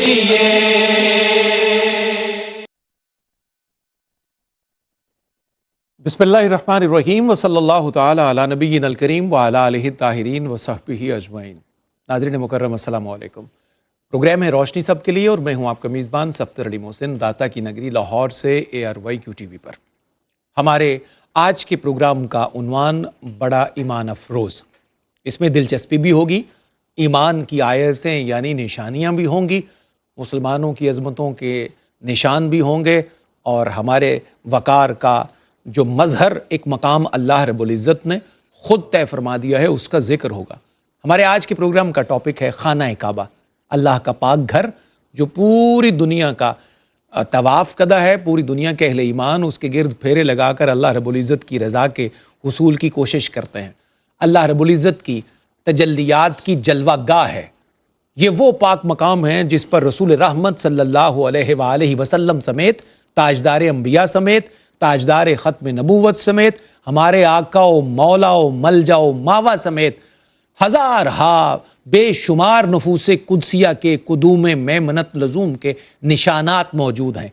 بسم اللہ الرحمن الرحیم وصلی اللہ تعالی علی نبینا الکریم وعلی آلہ الطاہرین وصحبہ اجمعین۔ ناظرین مکرم السلام علیکم۔ پروگرام ہے روشنی سب کے لیے اور میں ہوں آپ کا میزبان صفدر علی محسن، داتا کی نگری لاہور سے ARYQ TV پر۔ ہمارے آج کے پروگرام کا عنوان بڑا ایمان افروز، اس میں دلچسپی بھی ہوگی، ایمان کی آیتیں یعنی نشانیاں بھی ہوں گی، مسلمانوں کی عظمتوں کے نشان بھی ہوں گے، اور ہمارے وقار کا جو مظہر ایک مقام اللہ رب العزت نے خود طے فرما دیا ہے اس کا ذکر ہوگا۔ ہمارے آج کے پروگرام کا ٹاپک ہے خانہ کعبہ، اللہ کا پاک گھر جو پوری دنیا کا طواف کدہ ہے، پوری دنیا کے اہل ایمان اس کے گرد پھیرے لگا کر اللہ رب العزت کی رضا کے حصول کی کوشش کرتے ہیں۔ اللہ رب العزت کی تجلیات کی جلوہ گاہ ہے، یہ وہ پاک مقام ہے جس پر رسول رحمت صلی اللہ علیہ وآلہ وسلم سمیت، تاجدار انبیاء سمیت، تاجدار ختم نبوت سمیت، ہمارے آقا و مولا و ملجا و ماوا سمیت ہزارہا بے شمار نفوس قدسیہ کے قدوم میمنت لزوم کے نشانات موجود ہیں۔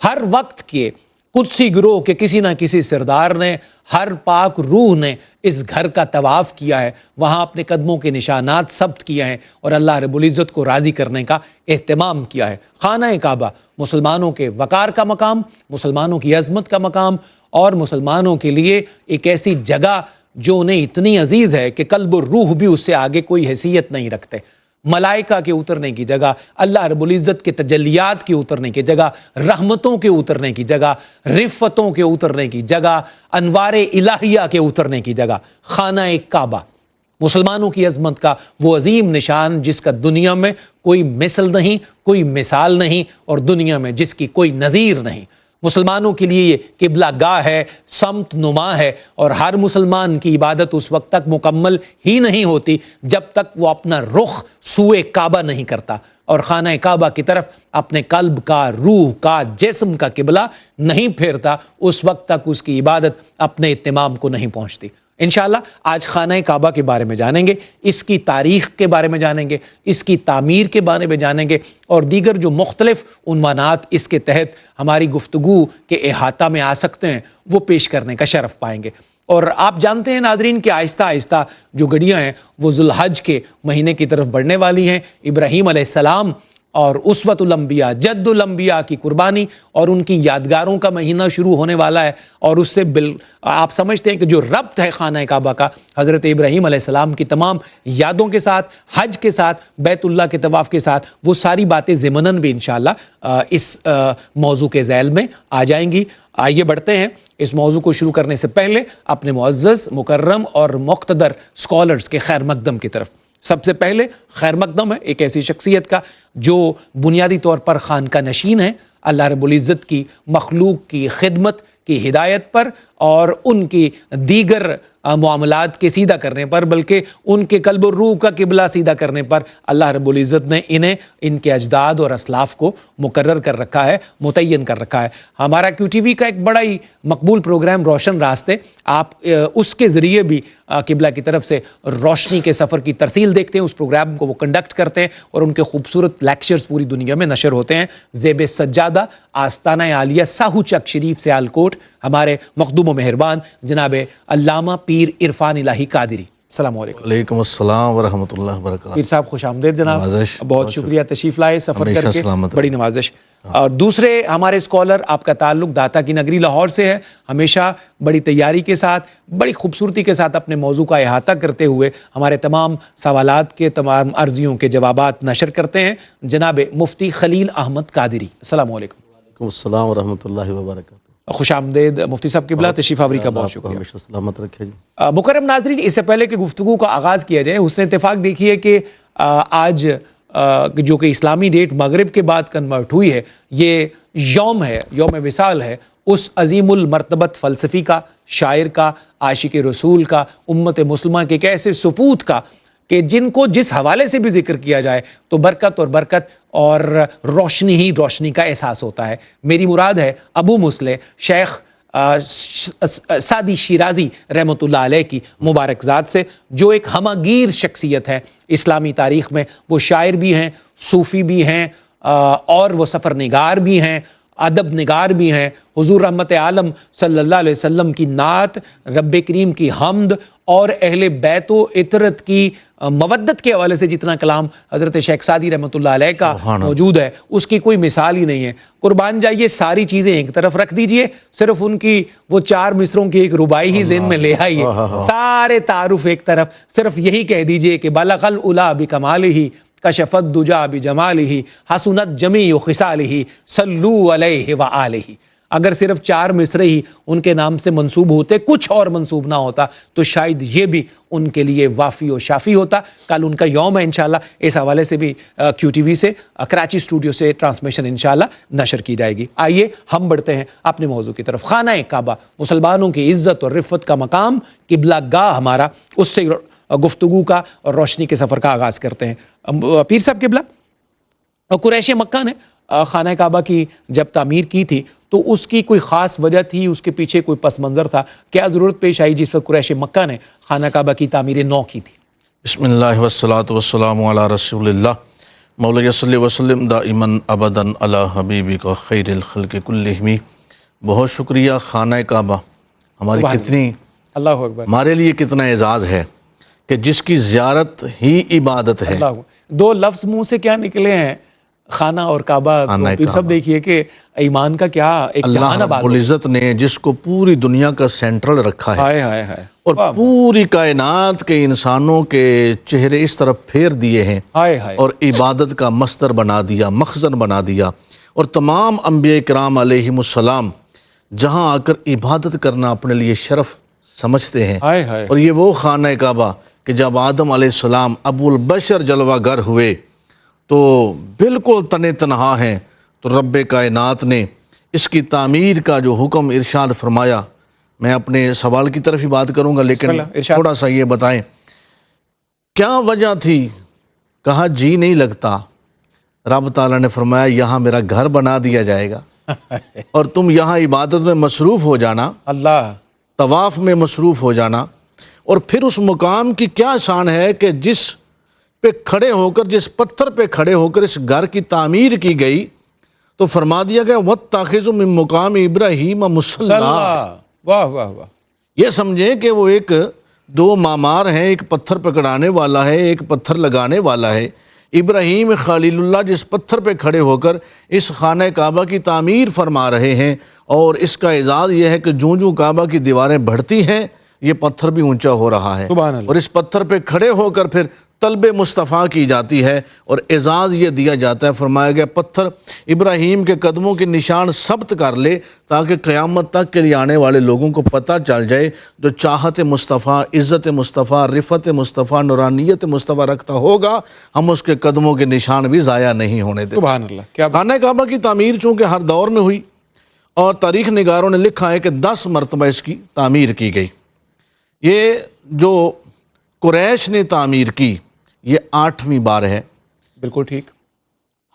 ہر وقت کے قدسی گروہ کے کسی نہ کسی سردار نے، ہر پاک روح نے اس گھر کا طواف کیا ہے، وہاں اپنے قدموں کے نشانات ثبت کیے ہیں اور اللہ رب العزت کو راضی کرنے کا اہتمام کیا ہے۔ خانہ کعبہ مسلمانوں کے وقار کا مقام، مسلمانوں کی عظمت کا مقام، اور مسلمانوں کے لیے ایک ایسی جگہ جو انہیں اتنی عزیز ہے کہ قلب و روح بھی اس سے آگے کوئی حیثیت نہیں رکھتے۔ ملائکہ کے اترنے کی جگہ، اللہ رب العزت کے تجلیات کے اترنے کی جگہ، رحمتوں کے اترنے کی جگہ، رفتوں کے اترنے کی جگہ، انوار الہیہ کے اترنے کی جگہ، خانہ کعبہ مسلمانوں کی عظمت کا وہ عظیم نشان جس کا دنیا میں کوئی مثل نہیں، کوئی مثال نہیں، اور دنیا میں جس کی کوئی نظیر نہیں۔ مسلمانوں کے لیے یہ قبلہ گاہ ہے، سمت نما ہے، اور ہر مسلمان کی عبادت اس وقت تک مکمل ہی نہیں ہوتی جب تک وہ اپنا رخ سوئے کعبہ نہیں کرتا اور خانہ کعبہ کی طرف اپنے قلب کا، روح کا، جسم کا قبلہ نہیں پھیرتا، اس وقت تک اس کی عبادت اپنے اتمام کو نہیں پہنچتی۔ انشاءاللہ آج خانہ کعبہ کے بارے میں جانیں گے، اس کی تاریخ کے بارے میں جانیں گے، اس کی تعمیر کے بارے میں جانیں گے، اور دیگر جو مختلف عنوانات اس کے تحت ہماری گفتگو کے احاطہ میں آ سکتے ہیں وہ پیش کرنے کا شرف پائیں گے۔ اور آپ جانتے ہیں ناظرین کہ آہستہ آہستہ جو گھڑیاں ہیں وہ ذو الحج کے مہینے کی طرف بڑھنے والی ہیں۔ ابراہیم علیہ السلام اور اسوۃ الانبیاء، جد الانبیاء کی قربانی اور ان کی یادگاروں کا مہینہ شروع ہونے والا ہے، اور اس سے آپ سمجھتے ہیں کہ جو ربط ہے خانہ کعبہ کا حضرت ابراہیم علیہ السلام کی تمام یادوں کے ساتھ، حج کے ساتھ، بیت اللہ کے طواف کے ساتھ، وہ ساری باتیں ضمناً بھی انشاءاللہ اس موضوع کے ذیل میں آ جائیں گی۔ آئیے بڑھتے ہیں اس موضوع کو شروع کرنے سے پہلے اپنے معزز، مکرم اور مقتدر اسکالرز کے خیر مقدم کی طرف۔ سب سے پہلے خیر مقدم ہے ایک ایسی شخصیت کا جو بنیادی طور پر خانقاہ نشین ہے، اللہ رب العزت کی مخلوق کی خدمت کی ہدایت پر اور ان کی دیگر معاملات کے سیدھا کرنے پر، بلکہ ان کے قلب و روح کا قبلہ سیدھا کرنے پر اللہ رب العزت نے انہیں ان کے اجداد اور اسلاف کو مقرر کر رکھا ہے، متعین کر رکھا ہے۔ ہمارا QTV کا ایک بڑا ہی مقبول پروگرام روشن راستے، آپ اس کے ذریعے بھی قبلہ کی طرف سے روشنی کے سفر کی ترسیل دیکھتے ہیں، اس پروگرام کو وہ کنڈکٹ کرتے ہیں اور ان کے خوبصورت لیکچرز پوری دنیا میں نشر ہوتے ہیں۔ زیب سجادہ، آستانہ عالیہ، ساہو چک شریف سے آلکوٹ، ہمارے مخدوم و مہربان جناب علامہ پیر عرفان الہی قادری، السلام علیکم۔ وعلیکم السلام ورحمۃ اللہ وبرکاتہ۔ پیر صاحب خوش آمدید جناب، بہت شکریہ تشریف لائے، سفر کر کے بڑی نوازش۔ اور دوسرے ہمارے اسکالر، آپ کا تعلق داتا کی نگری لاہور سے ہے، ہمیشہ بڑی تیاری کے ساتھ، بڑی خوبصورتی کے ساتھ اپنے موضوع کا احاطہ کرتے ہوئے ہمارے تمام سوالات کے، تمام عرضیوں کے جوابات نشر کرتے ہیں، جناب مفتی خلیل احمد قادری، السلام علیکم۔ وعلیکم السلام ورحمۃ اللہ وبرکاتہ۔ خوش آمدید مفتی صاحب قبلہ، تشریف آوری کا بہت شکریہ۔ ہمیشہ سلامت رکھے جی۔ مکرم ناظرین، اس سے پہلے کہ گفتگو کا آغاز کیا جائے، حسن اتفاق دیکھیے کہ آج جو کہ اسلامی ڈیٹ مغرب کے بعد کنورٹ ہوئی ہے، یہ یوم ہے، یوم وصال ہے اس عظیم المرتبت فلسفی کا، شاعر کا، عاشق رسول کا، امت مسلمہ کے ایک ایسے سپوت کا کہ جن کو جس حوالے سے بھی ذکر کیا جائے تو برکت اور برکت اور روشنی ہی روشنی کا احساس ہوتا ہے۔ میری مراد ہے ابو مسلح شیخ سعدی شیرازی رحمۃ اللہ علیہ کی مبارک ذات سے، جو ایک ہمہ گیر شخصیت ہے اسلامی تاریخ میں۔ وہ شاعر بھی ہیں، صوفی بھی ہیں، اور وہ سفر نگار بھی ہیں، ادب نگار بھی ہیں۔ حضور رحمت عالم صلی اللہ علیہ وسلم کی نعت، رب کریم کی حمد اور اہل بیت و عطرت کی مودت کے حوالے سے جتنا کلام حضرت شیخ سعدی رحمۃ اللہ علیہ کا موجود ہے اس کی کوئی مثال ہی نہیں ہے۔ قربان جائیے ساری چیزیں ایک طرف رکھ دیجئے، صرف ان کی وہ 4 مصروں کی ایک ربائی ہی ذہن میں لے آئیے، سارے تعارف ایک طرف، صرف یہی کہہ دیجئے کہ بلغ العلا بکمالہ کشف الدجا بجمالہ حسنت جمیع خصالہ صلوا علیہ وآلہ۔ اگر صرف 4 مصرے ہی ان کے نام سے منسوب ہوتے، کچھ اور منسوب نہ ہوتا، تو شاید یہ بھی ان کے لیے وافی و شافی ہوتا۔ کل ان کا یوم ہے انشاءاللہ، اس حوالے سے بھی کیو ٹی وی سے، کراچی اسٹوڈیو سے ٹرانسمیشن انشاءاللہ نشر کی جائے گی۔ آئیے ہم بڑھتے ہیں اپنے موضوع کی طرف۔ خانہ کعبہ مسلمانوں کی عزت اور رفت کا مقام، قبلہ گاہ ہمارا، اس سے گفتگو کا اور روشنی کے سفر کا آغاز کرتے ہیں۔ پیر صاحب قبلہ، قریش مکہ نے خانہ کعبہ کی جب تعمیر کی تھی تو اس کی کوئی خاص وجہ تھی، اس کے پیچھے کوئی پس منظر تھا؟ کیا ضرورت پیش آئی جس وقت قریش مکہ نے خانہ کعبہ کی تعمیر نو کی تھی؟ بسم اللہ والصلاة والسلام علی رسول اللہ مولا صلی وسلم دائما ابدا علی حبیبک خیر الخلق کلہم۔ بہت شکریہ۔ خانہ کعبہ ہماری کتنی، اللہ اکبر، ہمارے لیے کتنا اعزاز ہے کہ جس کی زیارت ہی عبادت ہے۔ اللہ، 2 لفظ منہ سے کیا نکلے ہیں، خانہ اور کعبہ۔ پھر سب دیکھیے کہ ایمان کا کیا ایک جہان اللہ آباد رب العزت نے جس کو پوری دنیا کا سینٹرل رکھا ہے، ہائے ہائے ہائے، اور پوری کائنات کے انسانوں کے چہرے اس طرف پھیر دیے ہیں، ہائے ہائے، اور عبادت کا مصدر بنا دیا، مخزن بنا دیا، اور تمام انبیاء کرام علیہم السلام جہاں آ کر عبادت کرنا اپنے لیے شرف سمجھتے ہیں۔ ہائے ہائے، اور یہ وہ خانہ کعبہ کہ جب آدم علیہ السلام ابو البشر جلوہ گر ہوئے تو بالکل تن تنہا ہیں، تو رب کائنات نے اس کی تعمیر کا جو حکم ارشاد فرمایا۔ میں اپنے سوال کی طرف ہی بات کروں گا، لیکن تھوڑا سا یہ بتائیں کیا وجہ تھی؟ کہا جی نہیں لگتا، رب تعالیٰ نے فرمایا یہاں میرا گھر بنا دیا جائے گا اور تم یہاں عبادت میں مصروف ہو جانا، اللہ، طواف میں مصروف ہو جانا۔ اور پھر اس مقام کی کیا شان ہے کہ جس پہ کھڑے ہو کر، جس پتھر پہ کھڑے ہو کر اس گھر کی تعمیر کی گئی تو فرما دیا گیا وَاتَّخِذُوا مِن مُّقَامِ إِبْرَاهِيمَ مُصَلًّى۔ واہ واہ واہ، یہ سمجھیں کہ وہ ایک 2 معمار ہیں، ایک پتھر پکڑانے والا ہے، ایک پتھر لگانے والا ہے۔ ابراہیم خلیل اللہ جس پتھر پہ کھڑے ہو کر اس خانہ کعبہ کی تعمیر فرما رہے ہیں، اور اس کا اعزاز یہ ہے کہ جوں کعبہ کی دیواریں بڑھتی ہیں یہ پتھر بھی اونچا ہو رہا ہے، سبحان اللہ، اور اس پتھر پہ کھڑے ہو کر پھر طلب مصطفیٰ کی جاتی ہے اور اعزاز یہ دیا جاتا ہے۔ فرمایا گیا پتھر ابراہیم کے قدموں کے نشان ثبت کر لے تاکہ قیامت تک کے لیے آنے والے لوگوں کو پتہ چل جائے، جو چاہت مصطفیٰ، عزت مصطفیٰ، رفت مصطفیٰ، نورانیت مصطفیٰ رکھتا ہوگا، ہم اس کے قدموں کے نشان بھی ضائع نہیں ہونے دیتے۔ سبحان اللہ، کیا خانہ کعبہ کی تعمیر چونکہ ہر دور میں ہوئی، اور تاریخ نگاروں نے لکھا ہے کہ 10 مرتبہ اس کی تعمیر کی گئی۔ یہ جو قریش نے تعمیر کی یہ 8ویں بار ہے۔ بالکل ٹھیک،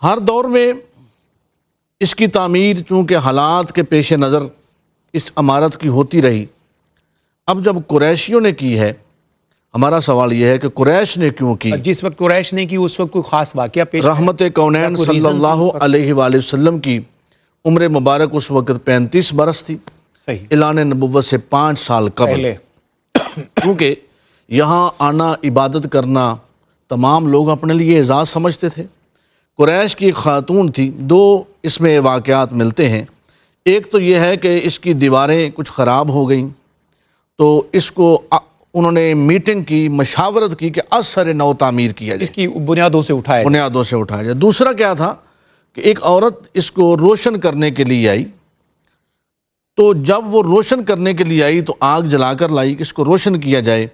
ہر دور میں اس کی تعمیر چونکہ حالات کے پیش نظر اس عمارت کی ہوتی رہی۔ اب جب قریشیوں نے کی ہے، ہمارا سوال یہ ہے کہ قریش نے کیوں کی؟ جس وقت قریش نے کی اس وقت کوئی خاص واقعہ پیش؟ رحمت کونین صلی اللہ علیہ وآلہ وسلم کی عمر مبارک اس وقت 35 برس تھی، صحیح، اعلان نبوت سے 5 سال قبل، پہلے، کیونکہ یہاں آنا، عبادت کرنا تمام لوگ اپنے لیے اعزاز سمجھتے تھے۔ قریش کی ایک خاتون تھی، 2 اس میں واقعات ملتے ہیں۔ ایک تو یہ ہے کہ اس کی دیواریں کچھ خراب ہو گئیں، تو اس کو انہوں نے میٹنگ کی، مشاورت کی کہ از سر نو تعمیر کیا جائے، اس کی بنیادوں سے اٹھائے، بنیادوں سے اٹھایا جائے۔ دوسرا کیا تھا کہ ایک عورت اس کو روشن کرنے کے لیے آئی، تو جب وہ روشن کرنے کے لیے آئی تو آگ جلا کر لائی کہ اس کو روشن کیا جائے،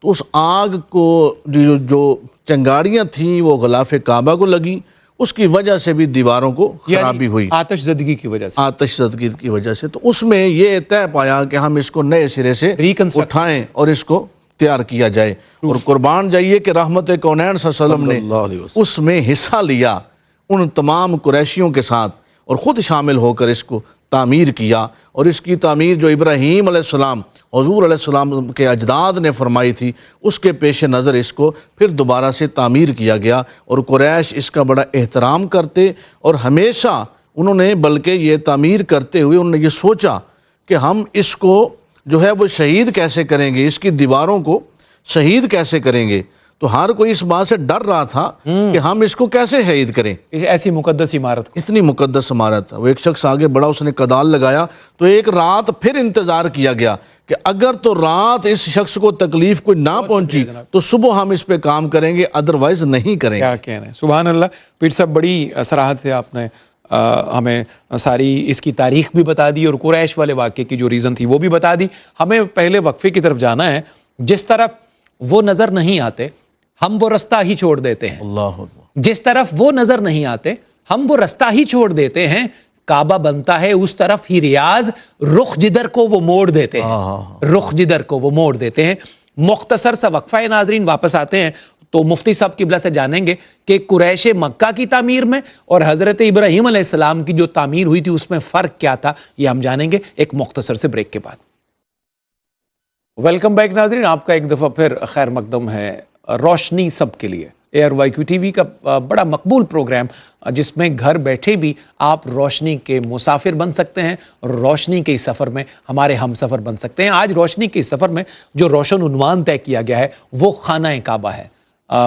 تو اس آگ کو جو چنگاریاں تھیں وہ غلاف کعبہ کو لگیں، اس کی وجہ سے بھی دیواروں کو خرابی ہوئی، آتش زدگی کی وجہ سے، آتش زدگی کی وجہ سے۔ تو اس میں یہ طے پایا کہ ہم اس کو نئے سرے سے اٹھائیں اور اس کو تیار کیا جائے، اور قربان جائیے کہ رحمت کونین صلی اللہ علیہ وسلم نے اس میں حصہ لیا ان تمام قریشیوں کے ساتھ، اور خود شامل ہو کر اس کو تعمیر کیا۔ اور اس کی تعمیر جو ابراہیم علیہ السلام حضور علیہ السلام کے اجداد نے فرمائی تھی، اس کے پیش نظر اس کو پھر دوبارہ سے تعمیر کیا گیا، اور قریش اس کا بڑا احترام کرتے، اور ہمیشہ انہوں نے بلکہ یہ تعمیر کرتے ہوئے انہوں نے یہ سوچا کہ ہم اس کو جو ہے وہ شہید کیسے کریں گے، اس کی دیواروں کو شہید کیسے کریں گے۔ تو ہر کوئی اس بات سے ڈر رہا تھا کہ ہم اس کو کیسے شہید کریں، ایسی مقدس عمارت کو۔ اتنی مقدس عمارت۔ وہ ایک شخص آگے بڑھا، اس نے کدال لگایا، تو ایک رات پھر انتظار کیا گیا کہ اگر تو رات اس شخص کو تکلیف کوئی نہ پہنچی تو صبح ہم اس پہ کام کریں گے، ادروائز نہیں کریں گے۔ کیا کہنا ہے، سبحان اللہ۔ پیر صاحب بڑی صراحت سے آپ نے ہمیں ساری اس کی تاریخ بھی بتا دی، اور قریش والے واقعے کی جو ریزن تھی وہ بھی بتا دی۔ ہمیں پہلے وقفے کی طرف جانا ہے۔ جس طرف وہ نظر نہیں آتے ہم وہ رستہ ہی چھوڑ دیتے ہیں، اللہ اکبر۔ جس طرف وہ نظر نہیں آتے ہم وہ رستہ ہی چھوڑ دیتے ہیں۔ کعبہ بنتا ہے اس طرف ہی ریاض، رخ جدھر کو وہ موڑ دیتے ہیں، رخ جدھر کو وہ موڑ دیتے ہیں۔ مختصر سا وقفہ ہے ناظرین، واپس آتے ہیں تو مفتی صاحب قبلہ سے جانیں گے کہ قریش مکہ کی تعمیر میں اور حضرت ابراہیم علیہ السلام کی جو تعمیر ہوئی تھی اس میں فرق کیا تھا، یہ ہم جانیں گے ایک مختصر سے بریک کے بعد۔ ویلکم بیک ناظرین، آپ کا ایک دفعہ پھر خیر مقدم ہے روشنی سب کے لیے، ARYQ TV کا بڑا مقبول پروگرام، جس میں گھر بیٹھے بھی آپ روشنی کے مسافر بن سکتے ہیں اور روشنی کے اس سفر میں ہمارے ہم سفر بن سکتے ہیں۔ آج روشنی کے اس سفر میں جو روشن عنوان طے کیا گیا ہے وہ خانہ کعبہ ہے۔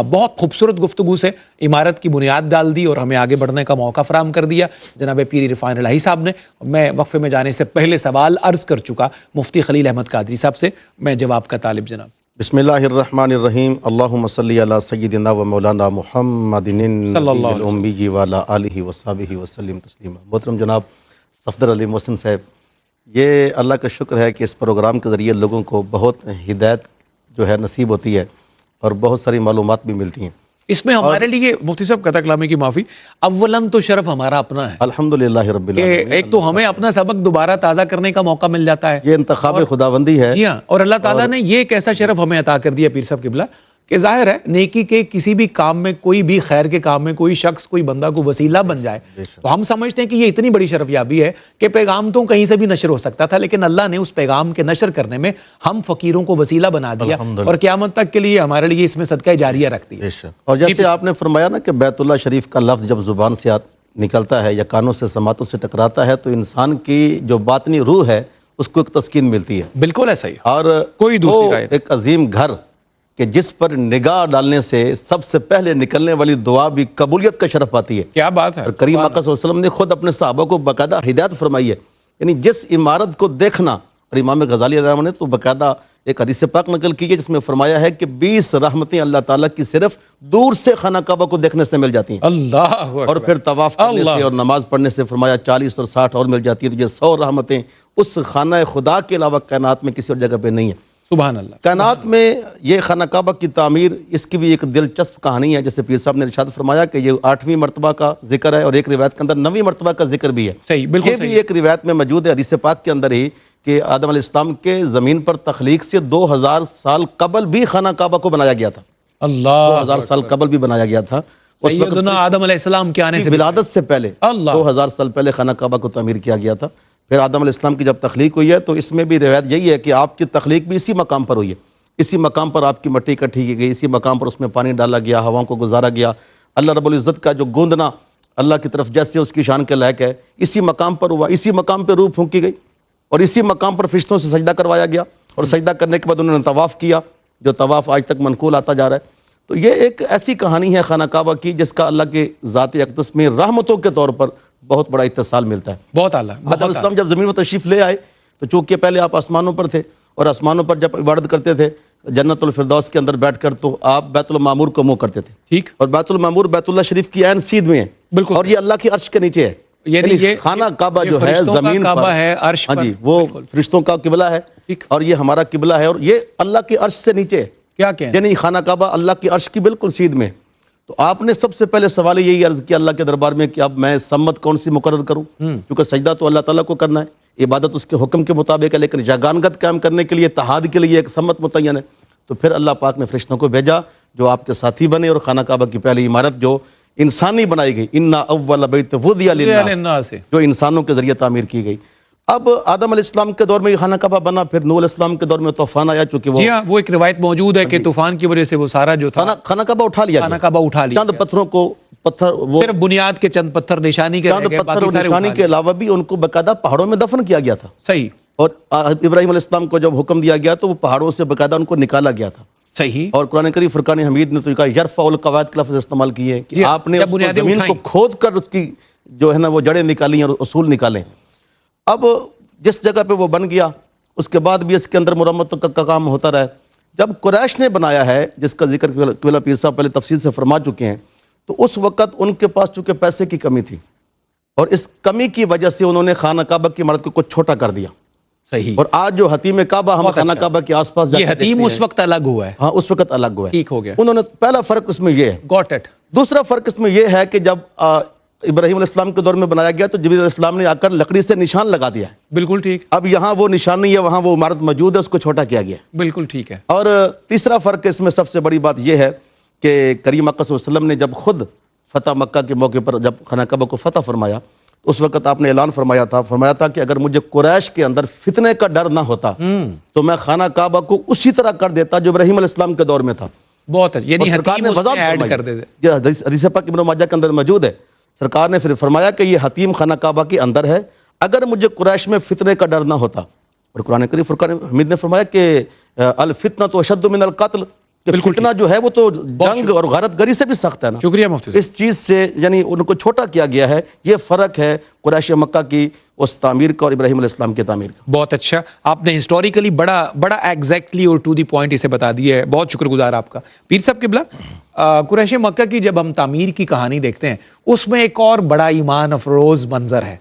بہت خوبصورت گفتگو سے عمارت کی بنیاد ڈال دی اور ہمیں آگے بڑھنے کا موقع فراہم کر دیا جناب پیر عرفان الہی صاحب نے۔ میں وقفے میں جانے سے پہلے سوال عرض کر چکا مفتی خلیل احمد قادری صاحب سے، میں جواب کا طالب جناب۔ بسم اللہ الرحمن الرحیم، اللہم صلی علی سیدنا و مولانا محمد النبی الامی وعلی آلہ وصحبہ وسلم تسلیما۔ محترم جناب صفدر علی محسن صاحب، یہ اللہ کا شکر ہے کہ اس پروگرام کے ذریعے لوگوں کو بہت ہدایت جو ہے نصیب ہوتی ہے اور بہت ساری معلومات بھی ملتی ہیں۔ اس میں ہمارے لیے مفتی صاحب قطع کلامی کی معافی، اولاً تو شرف ہمارا اپنا ہے الحمدللہ رب کہ العالمین۔ ایک تو ہمیں اپنا سبق دوبارہ تازہ کرنے کا موقع مل جاتا ہے، یہ انتخاب خداوندی ہے۔ جی ہاں، اور اللہ تعالیٰ نے یہ ایک ایسا شرف ہمیں عطا کر دیا پیر صاحب قبلہ کہ ظاہر ہے نیکی کے کسی بھی کام میں، کوئی بھی خیر کے کام میں کوئی شخص کوئی بندہ کو وسیلہ بن جائے تو ہم سمجھتے ہیں کہ یہ اتنی بڑی شرف یابی ہے کہ پیغام تو کہیں سے بھی نشر ہو سکتا تھا، لیکن اللہ نے اس پیغام کے نشر کرنے میں ہم فقیروں کو وسیلہ بنا دیا اور قیامت تک کے لیے ہمارے لیے اس میں صدقہ جاریہ رکھ دیا۔ اور جیسے آپ نے فرمایا نا کہ بیت اللہ شریف کا لفظ جب زبان سے نکلتا ہے یا کانوں سے سماعتوں سے ٹکراتا ہے تو انسان کی جو باطنی روح ہے اس کو ایک تسکین ملتی ہے۔ بالکل ایسا ہی، اور کوئی دوسری وہ رائے نہیں۔ ایک عظیم گھر کہ جس پر نگاہ ڈالنے سے سب سے پہلے نکلنے والی دعا بھی قبولیت کا شرف پاتی ہے۔ کیا بات ہے۔ اور کریم آقا صلی اللہ علیہ وسلم نے خود اپنے صحابہ کو باقاعدہ ہدایت فرمائی ہے، یعنی جس عمارت کو دیکھنا، اور امام غزالی علیہ السلام نے تو باقاعدہ ایک حدیث پاک نقل کی ہے جس میں فرمایا ہے کہ 20 رحمتیں اللہ تعالیٰ کی صرف دور سے خانہ کعبہ کو دیکھنے سے مل جاتی ہیں، اللہ اکبر۔ اور پھر طواف کرنے سے اور نماز پڑھنے سے فرمایا 40 اور 60 اور مل جاتی ہیں، تو یہ 100 رحمتیں اس خانہ خدا کے علاوہ کائنات میں کسی اور جگہ پہ نہیں ہیں۔ سبحان اللہ۔ کائنات میں یہ خانہ کعبہ کی تعمیر، اس کی بھی ایک دلچسپ کہانی ہے، جیسے پیر صاحب نے ارشاد فرمایا کہ یہ 8ویں مرتبہ کا ذکر ہے اور ایک روایت کے اندر 9ویں مرتبہ کا ذکر بھی ہے۔ صحیح، بالکل یہ بھی ایک روایت میں موجود ہے حدیث پاک کے اندر ہی کہ آدم علیہ السلام کے زمین پر تخلیق سے 2000 سال قبل بھی خانہ کعبہ کو بنایا گیا تھا، اللہ 2000 سال قبل بھی بنایا گیا تھا۔ اس وقت سیدنا آدم علیہ السلام کے آنے سے ولادت سے پہلے اللہ 2000 سال پہلے خانہ کعبہ کو تعمیر کیا گیا تھا۔ پھر آدم علیہ السلام کی جب تخلیق ہوئی ہے تو اس میں بھی روایت یہی ہے کہ آپ کی تخلیق بھی اسی مقام پر ہوئی ہے، اسی مقام پر آپ کی مٹی اکٹھی کی گئی، اسی مقام پر اس میں پانی ڈالا گیا، ہواؤں کو گزارا گیا۔ اللہ رب العزت کا جو گوندنا اللہ کی طرف جیسے اس کی شان کے لائق ہے، اسی مقام پر ہوا، اسی مقام پہ روح پھونکی گئی اور اسی مقام پر فرشتوں سے سجدہ کروایا گیا، اور سجدہ کرنے کے بعد انہوں نے طواف کیا، جو طواف آج تک منقول آتا جا رہا ہے۔ تو یہ ایک ایسی کہانی ہے خانہ کعبہ کی جس کا اللہ کے ذات اقدس میں رحمتوں کے طور پر بہت بڑا اتصال ملتا ہے۔ بہت اعلیٰ۔ آدم علیہ السلام جب زمین میں تشریف لے آئے تو چونکہ پہلے آپ آسمانوں پر تھے اور آسمانوں پر جب عبادت کرتے تھے جنت الفردوس کے اندر بیٹھ کر تو آپ بیت المعمور کو منہ کرتے تھے، ٹھیک، اور بیت المعمور بیت اللہ شریف کی عین سیدھ میں ہے، بالکل، اور یہ اللہ کی عرش کے نیچے ہے، یعنی یہ خانہ کعبہ یہ جو ہے فرشتوں کا زمین کعبہ پر ہے، عرش ہاں پر، جی، وہ فرشتوں کا قبلہ ہے ٹھیک، اور یہ ہمارا قبلہ ہے، اور یہ اللہ کی عرش سے نیچے ہے، کیا کہیں، یعنی خانہ کعبہ اللہ کی عرش کی بالکل سیدھ میں۔ تو آپ نے سب سے پہلے سوال یہی عرض کیا اللہ کے دربار میں کہ اب میں سمت کون سی مقرر کروں، کیونکہ سجدہ تو اللہ تعالیٰ کو کرنا ہے، عبادت اس کے حکم کے مطابق ہے، لیکن یگانگت قائم کرنے کے لیے اتحاد کے لیے ایک سمت متعین ہے۔ تو پھر اللہ پاک نے فرشتوں کو بھیجا جو آپ کے ساتھی بنے، اور خانہ کعبہ کی پہلی عمارت جو انسانی بنائی گئی، انا اول بیت وضع للناس، اللہ سے جو انسانوں کے ذریعے تعمیر کی گئی۔ اب آدم علیہ السلام کے دور میں یہ خانہ کعبہ بنا، پھر نوح علیہ السلام کے دور میں طوفان آیا، چونکہ وہ جی ہاں، وہ ایک روایت موجود ہے کہ طوفان کی وجہ سے وہ سارا جو تھا خانہ کعبہ اٹھا لیا خانہ گیا، کعبہ اٹھا لیا چند پتھروں کو وہ صرف بنیاد کے چند پتھر نشانی کے رہ چند گئے، پتھر باقی اور سارے نشانی اٹھا کے علاوہ بھی ان کو باقاعدہ پہاڑوں میں دفن کیا گیا تھا، صحیح اور ابراہیم علیہ السلام کو جب حکم دیا گیا تو وہ پہاڑوں سے باقاعدہ ان کو نکالا گیا تھا، صحیح اور قرآن کریم فرقان حمید نے تو کہا یرفع القواعد کے لفظ استعمال کیے ہیں کہ جی، آپ نے جب اس کو بنیادیں زمین کو اٹھائیں۔ کھود کر اس کی جو ہے نا وہ جڑیں نکالی ہیں اور اصول نکالیں۔ اب جس جگہ پہ وہ بن گیا اس کے بعد بھی اس کے اندر مرمت کا کام ہوتا رہا۔ جب قریش نے بنایا ہے، جس کا ذکر قبلہ پیر صاحب پہلے تفصیل سے فرما چکے ہیں، تو اس وقت ان کے پاس چونکہ پیسے کی کمی تھی، اور اس کمی کی وجہ سے انہوں نے خانہ کعبہ کی عمارت کو کچھ چھوٹا کر دیا، صحیح اور آج جو حتیم کعبہ ہم خانہ کعبہ کے آس پاس یہ حتیم اس وقت الگ ہوا ہے، ہاں اس وقت الگ ہوا ہے، ٹھیک ہو گیا، انہوں نے پہلا فرق اس میں یہ ہے۔ Got it. دوسرا فرق اس میں یہ ہے کہ جب ابراہیم علیہ السلام کے دور میں بنایا گیا تو جبریل علیہ السلام نے آ کر لکڑی سے نشان لگا دیا ہے، بالکل ٹھیک، اب یہاں وہ نشان نہیں ہے، وہاں وہ عمارت موجود ہے، اس کو چھوٹا کیا گیا ہے۔ بالکل ٹھیک ہے، اور تیسرا فرق اس میں سب سے بڑی بات یہ ہے کہ کریم اکرم صلی اللہ علیہ وسلم نے جب خود فتح مکہ کے موقع پر جب خانہ کعبہ کو فتح فرمایا تو اس وقت آپ نے اعلان فرمایا تھا کہ اگر مجھے قریش کے اندر فتنے کا ڈر نہ ہوتا تو میں خانہ کعبہ کو اسی طرح کر دیتا جو ابراہیم علیہ السلام کے دور میں تھا۔ بہت اچھا، یعنی اور سرکار حتیم نے اس میں وضاحت ایڈ فرمائی، کر دے دے، یہ حدیث پاک ابن ماجہ کے اندر موجود ہے، سرکار نے پھر فرمایا کہ یہ حتیم خانہ کعبہ کے اندر ہے، اگر مجھے قریش میں فتنے کا ڈر نہ ہوتا۔ اور قرآن کریم فرقان حمید نے فرمایا کہ الفتنۃ اشد من القتل، کہ فتنہ جو ہے وہ تو جنگ اور غارت گری سے بھی سخت ہے نا۔ شکریہ مفتی صاحب۔ اس چیز سے یعنی ان کو چھوٹا کیا گیا ہے، یہ فرق ہے قریش مکہ کی اس تعمیر کا اور ابراہیم علیہ السلام کی تعمیر کا۔ بہت اچھا، آپ نے ہسٹوریکلی بڑا ایگزیکٹلی اور ٹو دی پوائنٹ اسے بتا دیا ہے، بہت شکر گزار آپ کا۔ پیر صاحب قبلہ، قریش مکہ کی جب ہم تعمیر کی کہانی دیکھتے ہیں اس میں ایک اور بڑا ایمان افروز منظر ہے،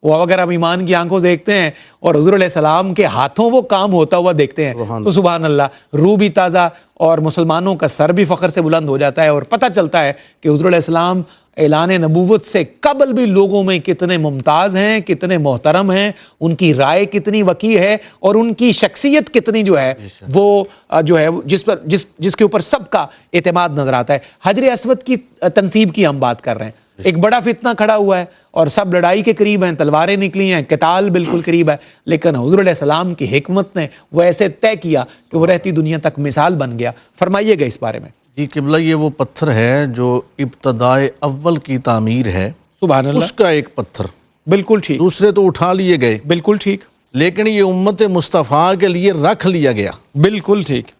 وہ اگر ہم ایمان کی آنکھوں سے دیکھتے ہیں اور حضور علیہ السلام کے ہاتھوں وہ کام ہوتا ہوا دیکھتے ہیں تو سبحان اللہ، روح بھی تازہ اور مسلمانوں کا سر بھی فخر سے بلند ہو جاتا ہے، اور پتہ چلتا ہے کہ حضور علیہ السلام اعلان نبوت سے قبل بھی لوگوں میں کتنے ممتاز ہیں، کتنے محترم ہیں، ان کی رائے کتنی وسیع ہے، اور ان کی شخصیت کتنی جو ہے وہ جو ہے جس کے اوپر سب کا اعتماد نظر آتا ہے۔ حجر اسود کی تنصیب کی ہم بات کر رہے ہیں، ایک بڑا فتنہ کھڑا ہوا ہے اور سب لڑائی کے قریب ہیں، تلواریں نکلی ہیں، قتال بالکل قریب ہے، لیکن حضور علیہ السلام کی حکمت نے وہ ایسے طے کیا کہ وہ رہتی دنیا تک مثال بن گیا۔ فرمائیے گا اس بارے میں۔ جی قبلہ، یہ وہ پتھر ہے جو ابتدائے اول کی تعمیر ہے، سبحان اللہ، اس کا ایک پتھر، بالکل ٹھیک، دوسرے تو اٹھا لیے گئے، بالکل ٹھیک، لیکن یہ امت مصطفیٰ کے لیے رکھ لیا گیا۔ بالکل ٹھیک،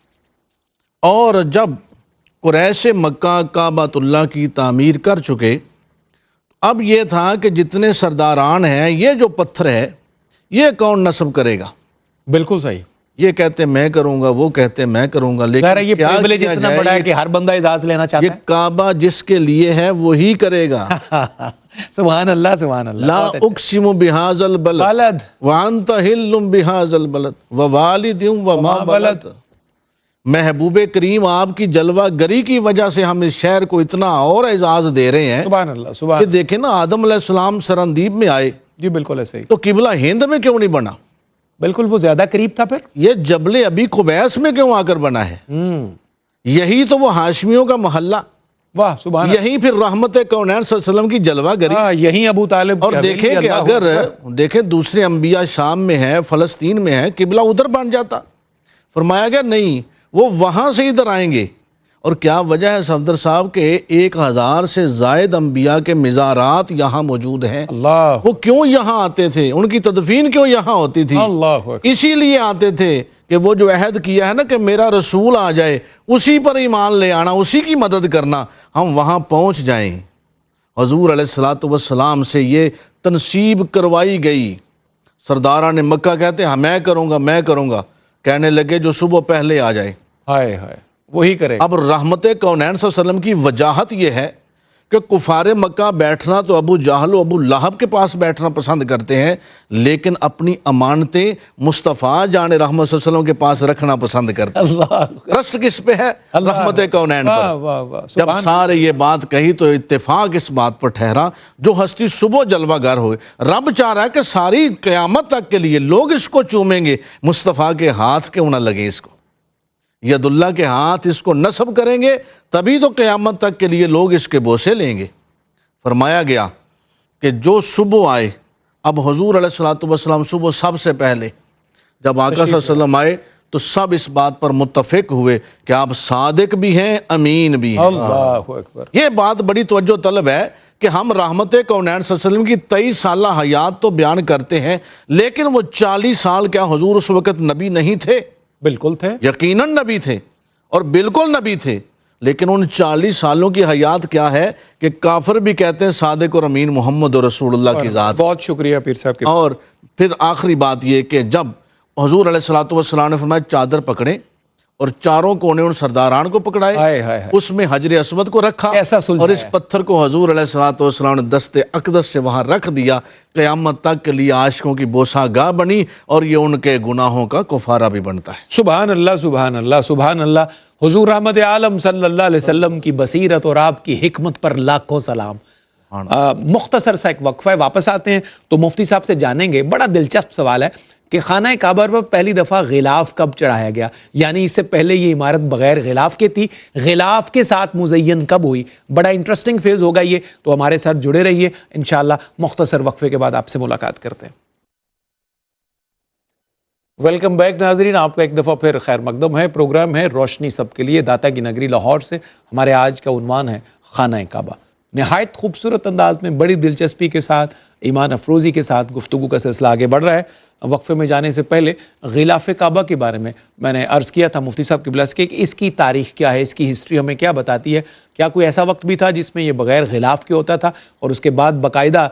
اور جب قریش مکہ کعبۃ اللہ کی تعمیر کر چکے، اب یہ تھا کہ جتنے سرداران ہیں یہ جو پتھر ہے یہ کون نصب کرے گا؟ بالکل صحیح، یہ کہتے میں کروں گا، وہ کہتے میں کروں گا، ظاہر ہے لیکن یہ کیا پریویلیج کیا اتنا جائے؟ بڑا ہے کہ ہر بندہ اعزاز لینا یہ چاہتا کعبہ جس کے لیے ہے وہی کرے گا۔ ہے۔ سبحان اللہ، سبحان اللہ، لا بہت اچھا۔ اقسم بہذا البلد بلد وانت حل بہذا البلد ووالد وما بلد۔ محبوب کریم آپ کی جلوہ گری کی وجہ سے ہم اس شہر کو اتنا اور اعزاز دے رہے ہیں سبحان اللہ، سبحان کہ دیکھیں نا، آدم علیہ السلام سرندیب میں آئے جی بالکل ایسے ہی، تو قبلہ ہند میں کیوں نہیں بنا؟ بالکل وہ زیادہ قریب تھا پھر۔ یہ جبل ابی قبیس میں کیوں آ کر بنا ہے؟ یہی تو وہ ہاشمیوں کا محلہ، واہ سبحان اللہ، یہی پھر رحمت کونین صلی اللہ علیہ وسلم کی جلوہ گری۔ ہاں، یہی ابو طالب اور کی حویلی، دیکھیں کہ اللہ اگر اکبر۔ دیکھیں دوسرے انبیاء شام میں ہیں، فلسطین میں ہیں، قبلہ ادھر بن جاتا، فرمایا گیا نہیں، وہ وہاں سے ادھر آئیں گے۔ اور کیا وجہ ہے صفدر صاحب کہ 1000 سے زائد انبیاء کے مزارات یہاں موجود ہیں؟ اللہ وہ کیوں یہاں آتے تھے؟ ان کی تدفین کیوں یہاں ہوتی تھی؟ اللہ اکبر، اسی لیے آتے تھے کہ وہ جو عہد کیا ہے نا کہ میرا رسول آ جائے، اسی پر ایمان لے آنا، اسی کی مدد کرنا، ہم وہاں پہنچ جائیں۔ حضور علیہ الصلوۃ والسلام سے یہ تنصیب کروائی گئی۔ سرداران مکہ کہتے ہیں میں کروں گا، میں کروں گا، کہنے لگے جو صبح پہلے آ جائے۔ ہائے ہائے، وہی کرے۔ اب رحمت کونین صلی اللہ علیہ وسلم کی وجاہت یہ ہے کہ کفار مکہ بیٹھنا تو ابو جہل و ابو لہب کے پاس بیٹھنا پسند کرتے ہیں، لیکن اپنی امانتیں مصطفیٰ جان رحمت صلی اللہ علیہ وسلم کے پاس رکھنا پسند کرتے ہیں۔ اللہ، رشت کس پہ ہے؟ رحمت کونین واہ پر۔ واہ واہ، جب سبحان سارے یہ بات کہی تو اتفاق اس بات پر ٹھہرا جو ہستی صبح جلوہ گر ہوئے۔ رب چاہ رہا ہے کہ ساری قیامت تک کے لیے لوگ اس کو چومیں گے، مصطفیٰ کے ہاتھ کیوں نہ لگے اس کو، ید اللہ کے ہاتھ اس کو نصب کریں گے، تبھی تو قیامت تک کے لیے لوگ اس کے بوسے لیں گے۔ فرمایا گیا کہ جو صبح آئے اب حضور علیہ الصلوۃ والسلام صبح سب سے پہلے جب آقا صلی اللہ علیہ وسلم آئے تو سب اس بات پر متفق ہوئے کہ آپ صادق بھی ہیں، امین بھی ہیں۔ اللہ اکبر۔ یہ بات بڑی توجہ طلب ہے کہ ہم رحمت کونین صلی اللہ علیہ وسلم کی 23 سالہ حیات تو بیان کرتے ہیں، لیکن وہ 40 سال کیا حضور اس وقت نبی نہیں تھے؟ بالکل تھے، یقیناً نبی تھے اور بالکل نبی تھے، لیکن ان 40 سالوں کی حیات کیا ہے کہ کافر بھی کہتے ہیں صادق اور امین محمد اور رسول اللہ کی ذات۔ بہت شکریہ پیر صاحب کے۔ اور پھر آخری بات یہ کہ جب حضور علیہ الصلوۃ والسلام نے فرمایا چادر پکڑیں اور چاروں کونے ان سرداران کو پکڑائے، ہائے ہائے ہائے، اس میں حجر اسود کو رکھا ایسا سلجھایا اور اس پتھر کو حضور علیہ الصلوۃ والسلام نے دست اقدس سے وہاں رکھ دیا، قیامت تک کے لیے عاشقوں کی بوسہ گاہ بنی اور یہ ان کے گناہوں کا کفارہ بھی بنتا ہے۔ سبحان اللہ سبحان اللہ سبحان اللہ۔ حضور رحمت عالم صلی اللہ علیہ وسلم کی بصیرت اور آپ کی حکمت پر لاکھوں سلام۔ مختصر سا ایک وقفہ ہے، واپس آتے ہیں تو مفتی صاحب سے جانیں گے، بڑا دلچسپ سوال ہے کہ خانہ کعبہ پر پہلی دفعہ غلاف کب چڑھایا گیا، یعنی اس سے پہلے یہ عمارت بغیر غلاف کے تھی، غلاف کے ساتھ مزین کب ہوئی؟ بڑا انٹرسٹنگ فیز ہوگا یہ، تو ہمارے ساتھ جڑے رہیے، انشاءاللہ مختصر وقفے کے بعد آپ سے ملاقات کرتے ہیں۔ ویلکم بیک ناظرین، آپ کا ایک دفعہ پھر خیر مقدم ہے۔ پروگرام ہے روشنی سب کے لیے، داتا کی نگری لاہور سے۔ ہمارے آج کا عنوان ہے خانہ کعبہ۔ نہایت خوبصورت انداز میں، بڑی دلچسپی کے ساتھ، ایمان افروزی کے ساتھ گفتگو کا سلسلہ آگے بڑھ رہا ہے۔ وقفے میں جانے سے پہلے غلاف کعبہ کے بارے میں نے عرض کیا تھا مفتی صاحب قبلہ سے کہ اس کی تاریخ کیا ہے، اس کی ہسٹری ہمیں کیا بتاتی ہے؟ کیا کوئی ایسا وقت بھی تھا جس میں یہ بغیر غلاف کے ہوتا تھا اور اس کے بعد باقاعدہ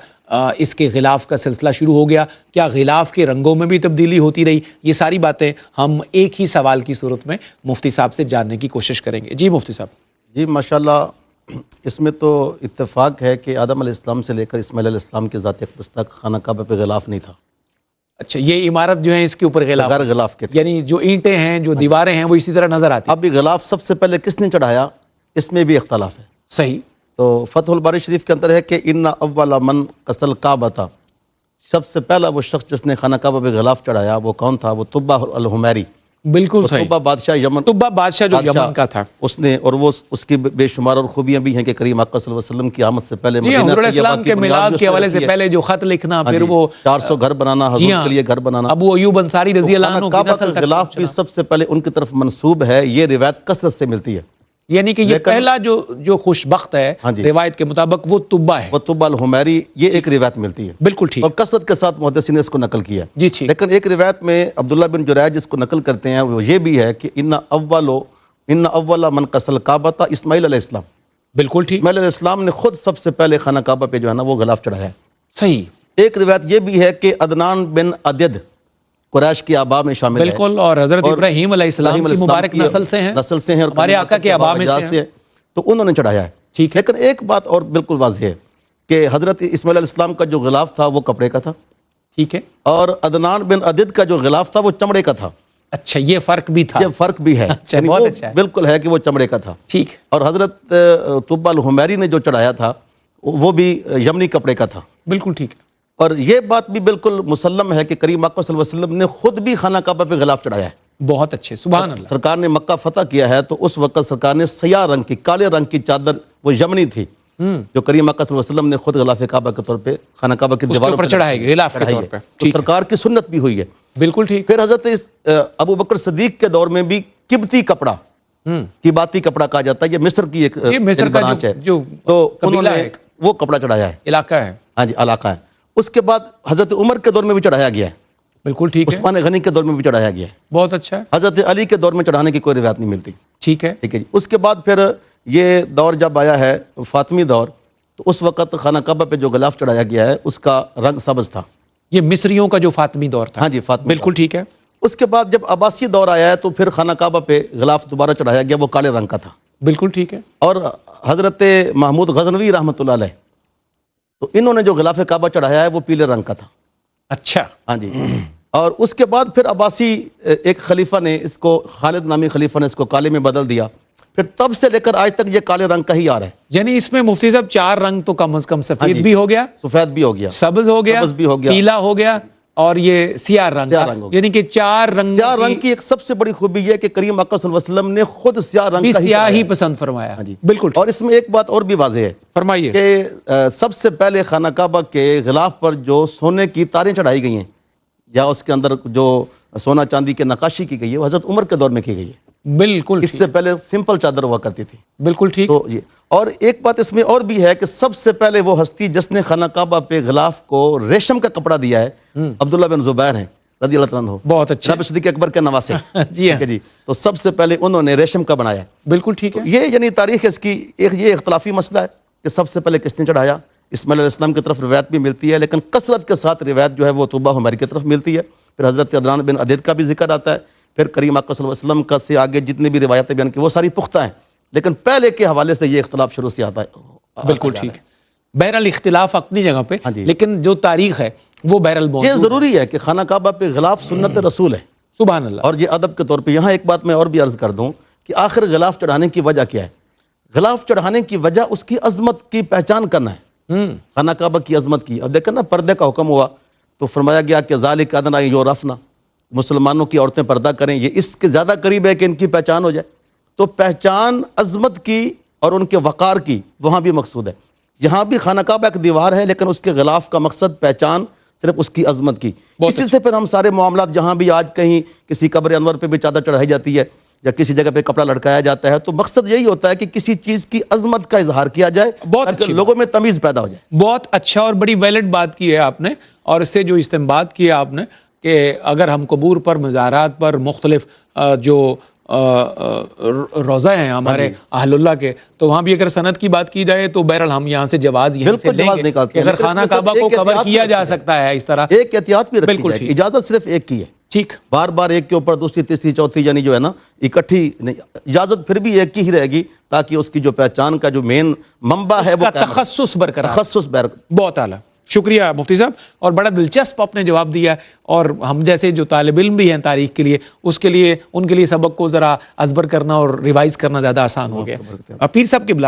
اس کے غلاف کا سلسلہ شروع ہو گیا؟ کیا غلاف کے رنگوں میں بھی تبدیلی ہوتی رہی؟ یہ ساری باتیں ہم ایک ہی سوال کی صورت میں مفتی صاحب سے جاننے کی کوشش کریں گے۔ جی مفتی صاحب۔ جی ماشاءاللہ، اس میں تو اتفاق ہے کہ آدم علیہ السلام سے لے کر اسماعیل علیہ السلام کے ذات اقدس تک خانہ کعبہ پہ غلاف نہیں تھا۔ اچھا، یہ عمارت جو ہے اس کے اوپر غلاف، بغیر غلاف کے تھے، یعنی جو اینٹیں ہیں، جو دیواریں ہیں، وہ اسی طرح نظر آتی ہیں۔ اب بھی غلاف سب سے پہلے کس نے چڑھایا، اس میں بھی اختلاف ہے۔ صحیح۔ تو فتح الباری شریف کے اندر ہے کہ ان اول من کسل کعبہ تھا، سب سے پہلا وہ شخص جس نے خانہ کعبہ پہ غلاف چڑھایا وہ کون تھا؟ وہ طبہ الحمیری۔ بالکل صحیح۔ طبہ بادشاہ یمن، طبہ بادشاہ جو یمن کا تھا، اس نے، اور وہ اس کی بے شمار اور خوبیاں بھی ہیں کہ کریم آقا صلی اللہ علیہ وسلم کی آمد سے پہلے جی حضور علیہ طیبہ السلام کی کے بنیاد میلاد بھی اس کے نے حوالے رکھی سے ہے۔ پہلے جو خط لکھنا، پھر وہ 400 گھر بنانا، حضور کے لیے گھر بنانا۔ ابو ایوب انصاری رضی اللہ عنہ خانہ کی کعبہ نسل کا تک غلاف بھی سب سے پہلے ان کی طرف منسوب ہے، یہ روایت کثرت سے ملتی ہے۔ یعنی کہ یہ پہلا جو خوش بخت ہے روایت کے مطابق وہ طبہ ہے، وہ طبہ الحمیری، یہ ایک روایت ملتی ہے بالکل ٹھیک، اور کثرت کے ساتھ محدثین نے اس کو نقل کیا ہے۔ جی ٹھیک۔ لیکن ایک روایت میں عبداللہ بن جریج جس کو نقل کرتے ہیں وہ یہ بھی ہے کہ ان اول من کسل کعبہ تھا اسماعیل علیہ السلام۔ بالکل ٹھیک، اسماعیل علیہ السلام نے خود سب سے پہلے خانہ کعبہ پہ جو ہے نا وہ غلاف چڑھایا ہے۔ صحیح۔ ایک روایت یہ بھی ہے کہ عدنان بن عدد قریش کی آبا میں شامل ہے، بالکل، اور حضرت ابراہیم علیہ السلام کی مبارک نسل سے ہیں، اور ہمارے آقا کے آبا میں سے ہیں، تو انہوں نے چڑھایا ہے۔ ٹھیک ہے۔ لیکن ایک بات اور بالکل واضح ہے کہ حضرت اسماعیل علیہ السلام کا جو غلاف تھا وہ کپڑے کا تھا، ٹھیک ہے، اور عدنان بن عدد کا جو غلاف تھا وہ چمڑے کا تھا۔ اچھا، یہ فرق بھی تھا، یہ فرق بھی ہے، اچھا، یعنی بہت وہ اچھا ہے، بالکل ہے کہ وہ چمڑے کا تھا۔ ٹھیک۔ اور حضرت طبہ الحمیری نے جو چڑھایا تھا وہ بھی یمنی کپڑے کا تھا۔ بالکل ٹھیک ہے، اور یہ بات بھی بالکل مسلم ہے کہ کریم آقا صلی اللہ علیہ وسلم نے خود بھی خانہ کعبہ پہ غلاف چڑھایا ہے۔ بہت اچھے، سبحان اللہ۔ سرکار نے مکہ فتح کیا ہے تو اس وقت سرکار نے سیاہ رنگ کی، کالے رنگ کی چادر، وہ یمنی تھی، جو کریم آقا صلی اللہ علیہ وسلم نے خود غلاف کعبہ کے طور پہ خانہ کعبہ کی دیواروں پر چڑھائے گئے، غلاف کے طور پہ، تو سرکار کی سنت بھی ہوئی ہے۔ بالکل ٹھیک۔ پھر حضرت ابو بکر صدیق کے دور میں بھی قبطی کپڑا، قباطی کپڑا کہا جاتا ہے، یہ مصر کی ایک برانچ ہے، تو انہوں نے وہ کپڑا چڑھایا ہے، علاقہ ہے، ہاں جی علاقہ ہے۔ اس کے بعد حضرت عمر کے دور میں بھی چڑھایا گیا ہے، بالکل ٹھیک ہے، عثمان غنی کے دور میں بھی چڑھایا گیا ہے، بہت اچھا ہے، حضرت علی کے دور میں چڑھانے کی کوئی روایت نہیں ملتی۔ ٹھیک ہے، ٹھیک ہے جی۔ اس کے بعد پھر یہ دور جب آیا ہے فاطمی دور، تو اس وقت خانہ کعبہ پہ جو غلاف چڑھایا گیا ہے اس کا رنگ سبز تھا۔ یہ مصریوں کا جو فاطمی دور تھا، ہاں جی فاطمی، بالکل ٹھیک ہے۔ اس کے بعد جب عباسی دور آیا ہے تو پھر خانہ کعبہ پہ غلاف دوبارہ چڑھایا گیا، وہ کالے رنگ کا تھا، بالکل ٹھیک ہے۔ اور حضرت محمود غزنوی رحمۃ اللہ علیہ، تو انہوں نے جو غلاف کعبہ چڑھایا ہے وہ پیلے رنگ کا تھا۔ اچھا، ہاں جی۔ اور اس کے بعد پھر عباسی ایک خلیفہ نے اس کو، خالد نامی خلیفہ نے اس کو کالے میں بدل دیا، پھر تب سے لے کر آج تک یہ کالے رنگ کا ہی آ رہا ہے۔ یعنی اس میں مفتی صاحب 4 رنگ تو کم از کم، سفید بھی ہو گیا، سفید بھی ہو گیا، سبز ہو گیا، سبز بھی ہو گیا، پیلا ہو گیا، اور یہ سیاہ رنگ سیاہ کا، رنگ ہوگا۔ یعنی کہ چار رنگ سیاہ رنگ کی ایک سب سے بڑی خوبی یہ ہے کہ کریم آقا صلی اللہ علیہ وسلم نے خود سیاہ رنگ بھی کا سیاہ چڑھایا ہی ہے۔ پسند فرمایا۔ ہاں جی، بالکل ٹھیک۔ اور اس میں ایک بات اور بھی واضح ہے فرمائیے۔ کہ سب سے پہلے خانہ کعبہ کے غلاف پر جو سونے کی تاریں چڑھائی گئی ہیں یا اس کے اندر جو سونا چاندی کی نقاشی کی گئی ہے وہ حضرت عمر کے دور میں کی گئی ہے۔ بالکل اس سے پہلے سمپل چادر ہوا کرتی تھی۔ بالکل ٹھیک۔ تو یہ اور ایک بات اس میں اور بھی ہے کہ سب سے پہلے وہ ہستی جس نے خانہ کعبہ پہ غلاف کو ریشم کا کپڑا دیا ہے عبداللہ بن زبیر ہیں رضی اللہ عنہ، بہت اچھا۔ جناب صدیق اکبر کے نواسے۔ جی ہاں، ٹھیک ہے جی، تو سب سے پہلے انہوں نے ریشم کا بنایا ہے۔ بالکل ٹھیک ہے۔ یہ یعنی تاریخ اس کی ایک یہ اختلافی مسئلہ ہے کہ سب سے پہلے کس نے چڑھایا۔ اسماعیل علیہ السلام کی طرف روایت بھی ملتی ہے، لیکن کثرت کے ساتھ روایت جو ہے وہ طوبہ حمیری کی طرف ملتی ہے۔ پھر حضرت عدنان بن عدید کا بھی ذکر آتا ہے، پھر کریم آقا صلی اللہ علیہ وسلم کا سے آگے جتنی بھی روایتیں بیان کی وہ ساری پختہ ہیں، لیکن پہلے کے حوالے سے یہ اختلاف شروع سے آتا ہے۔ بالکل ٹھیک۔ بہرحال اختلاف اپنی جگہ پہ، ہاں جی۔ لیکن جو تاریخ ہے وہ بہرحال یہ موجود۔ ضروری ہے کہ خانہ کعبہ پہ غلاف سنت رسول ہے، سبحان اللہ۔ اور یہ ادب کے طور پہ یہاں ایک بات میں اور بھی عرض کر دوں کہ آخر غلاف چڑھانے کی وجہ کیا ہے؟ غلاف چڑھانے کی وجہ اس کی عظمت کی پہچان کرنا ہے، خانہ کعبہ کی عظمت کی۔ اب دیکھیں نا، پردے کا حکم ہوا تو فرمایا گیا کہ ذالک ادنیٰ یعرفن، مسلمانوں کی عورتیں پردہ کریں، یہ اس کے زیادہ قریب ہے کہ ان کی پہچان ہو جائے۔ تو پہچان عظمت کی اور ان کے وقار کی وہاں بھی مقصود ہے۔ یہاں بھی خانہ کعبہ ایک دیوار ہے، لیکن اس کے غلاف کا مقصد پہچان صرف اس کی عظمت کی۔ اسی سے پھر ہم سارے معاملات، جہاں بھی آج کہیں کسی قبر انور پہ بھی چادر چڑھائی جاتی ہے یا کسی جگہ پہ کپڑا لٹکایا جاتا ہے، تو مقصد یہی ہوتا ہے کہ کسی چیز کی عظمت کا اظہار کیا جائے تاکہ لوگوں میں تمیز پیدا ہو جائے۔ بہت اچھا اور بڑی ویلڈ بات کی ہے آپ نے، اور اس سے جو استنباط کیا آپ نے کہ اگر ہم قبور پر، مزارات پر، مختلف جو روزہ ہیں ہمارے اہل اللہ کے، تو وہاں بھی اگر سند کی بات کی جائے تو بہرحال ہم یہاں سے جواز یہیں سے لیں گے کہ اگر خانہ کعبہ کو کور کیا جا سکتا ہے اس طرح۔ ایک احتیاط بھی رکھی جائے، اجازت صرف ایک کی ہے، ٹھیک، بار بار ایک کے اوپر دوسری تیسری چوتھی یعنی جو ہے نا اکٹھی نہیں، اجازت پھر بھی ایک کی ہی رہے گی تاکہ اس کی جو پہچان کا جو مین منبع ہے وہ تخصص برقرار۔ تخصص بہت اعلیٰ، شکریہ مفتی صاحب، اور بڑا دلچسپ آپ نے جواب دیا ہے، اور ہم جیسے جو طالب علم بھی ہیں تاریخ کے لیے، اس کے لیے ان کے لیے سبق کو ذرا ازبر کرنا اور ریوائز کرنا زیادہ آسان ہو گیا۔ پیر صاحب قبلہ،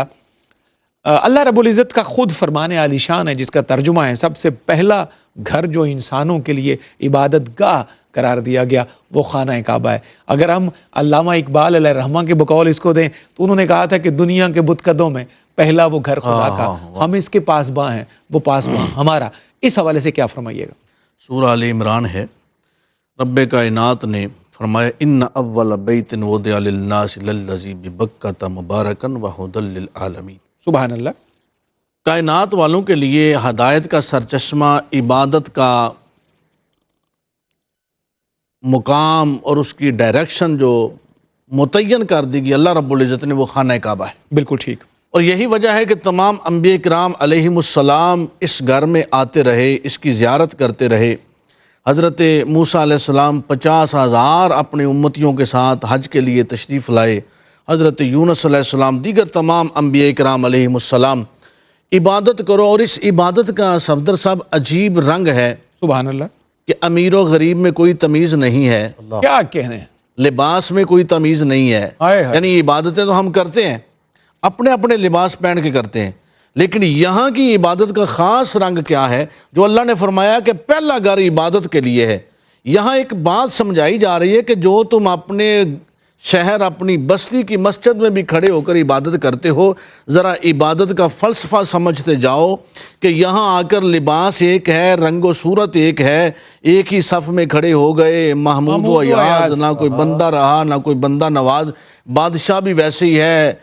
اللہ رب العزت کا خود فرمان عالی شان ہے جس کا ترجمہ ہے سب سے پہلا گھر جو انسانوں کے لیے عبادت گاہ قرار دیا گیا وہ خانہ کعبہ ہے۔ اگر ہم علامہ اقبال علیہ الرحمہ کے بقول اس کو دیں تو انہوں نے کہا تھا کہ دنیا کے بتکدوں میں پہلا وہ گھر خدا کا، ہم اس کے پاسباں ہیں، وہ پاسباں ہمارا۔ اس حوالے سے کیا فرمائیے گا؟ سورہ آل عمران ہے، رب کائنات نے فرمایا ان اول بیت وضع للناس للذی ببکۃ مبارکا وہدی للعالمین۔ سبحان اللہ۔ کائنات والوں کے لیے ہدایت کا سرچشمہ، عبادت کا مقام اور اس کی ڈائریکشن جو متعین کر دی گئی اللہ رب العزت نے، وہ خانہ کعبہ ہے۔ بالکل ٹھیک۔ اور یہی وجہ ہے کہ تمام انبیاء کرام علیہم السلام اس گھر میں آتے رہے، اس کی زیارت کرتے رہے۔ حضرت موسیٰ علیہ السلام 50,000 اپنے امتیوں کے ساتھ حج کے لیے تشریف لائے۔ حضرت یونس علیہ السلام، دیگر تمام انبیاء کرام علیہم السلام۔ عبادت کرو، اور اس عبادت کا صفدر صاحب عجیب رنگ ہے سبحان اللہ، کہ امیر و غریب میں کوئی تمیز نہیں ہے، کیا کہنے ہیں، لباس میں کوئی تمیز نہیں ہے۔ یعنی عبادتیں تو ہم کرتے ہیں، اپنے اپنے لباس پہن کے کرتے ہیں، لیکن یہاں کی عبادت کا خاص رنگ کیا ہے جو اللہ نے فرمایا کہ پہلا گھر عبادت کے لیے ہے۔ یہاں ایک بات سمجھائی جا رہی ہے کہ جو تم اپنے شہر، اپنی بستی کی مسجد میں بھی کھڑے ہو کر عبادت کرتے ہو، ذرا عبادت کا فلسفہ سمجھتے جاؤ کہ یہاں آ کر لباس ایک ہے، رنگ و صورت ایک ہے، ایک ہی صف میں کھڑے ہو گئے، محمود و ایاز، نہ کوئی بندہ رہا نہ کوئی بندہ نواز، بادشاہ بھی ویسے ہی ہے،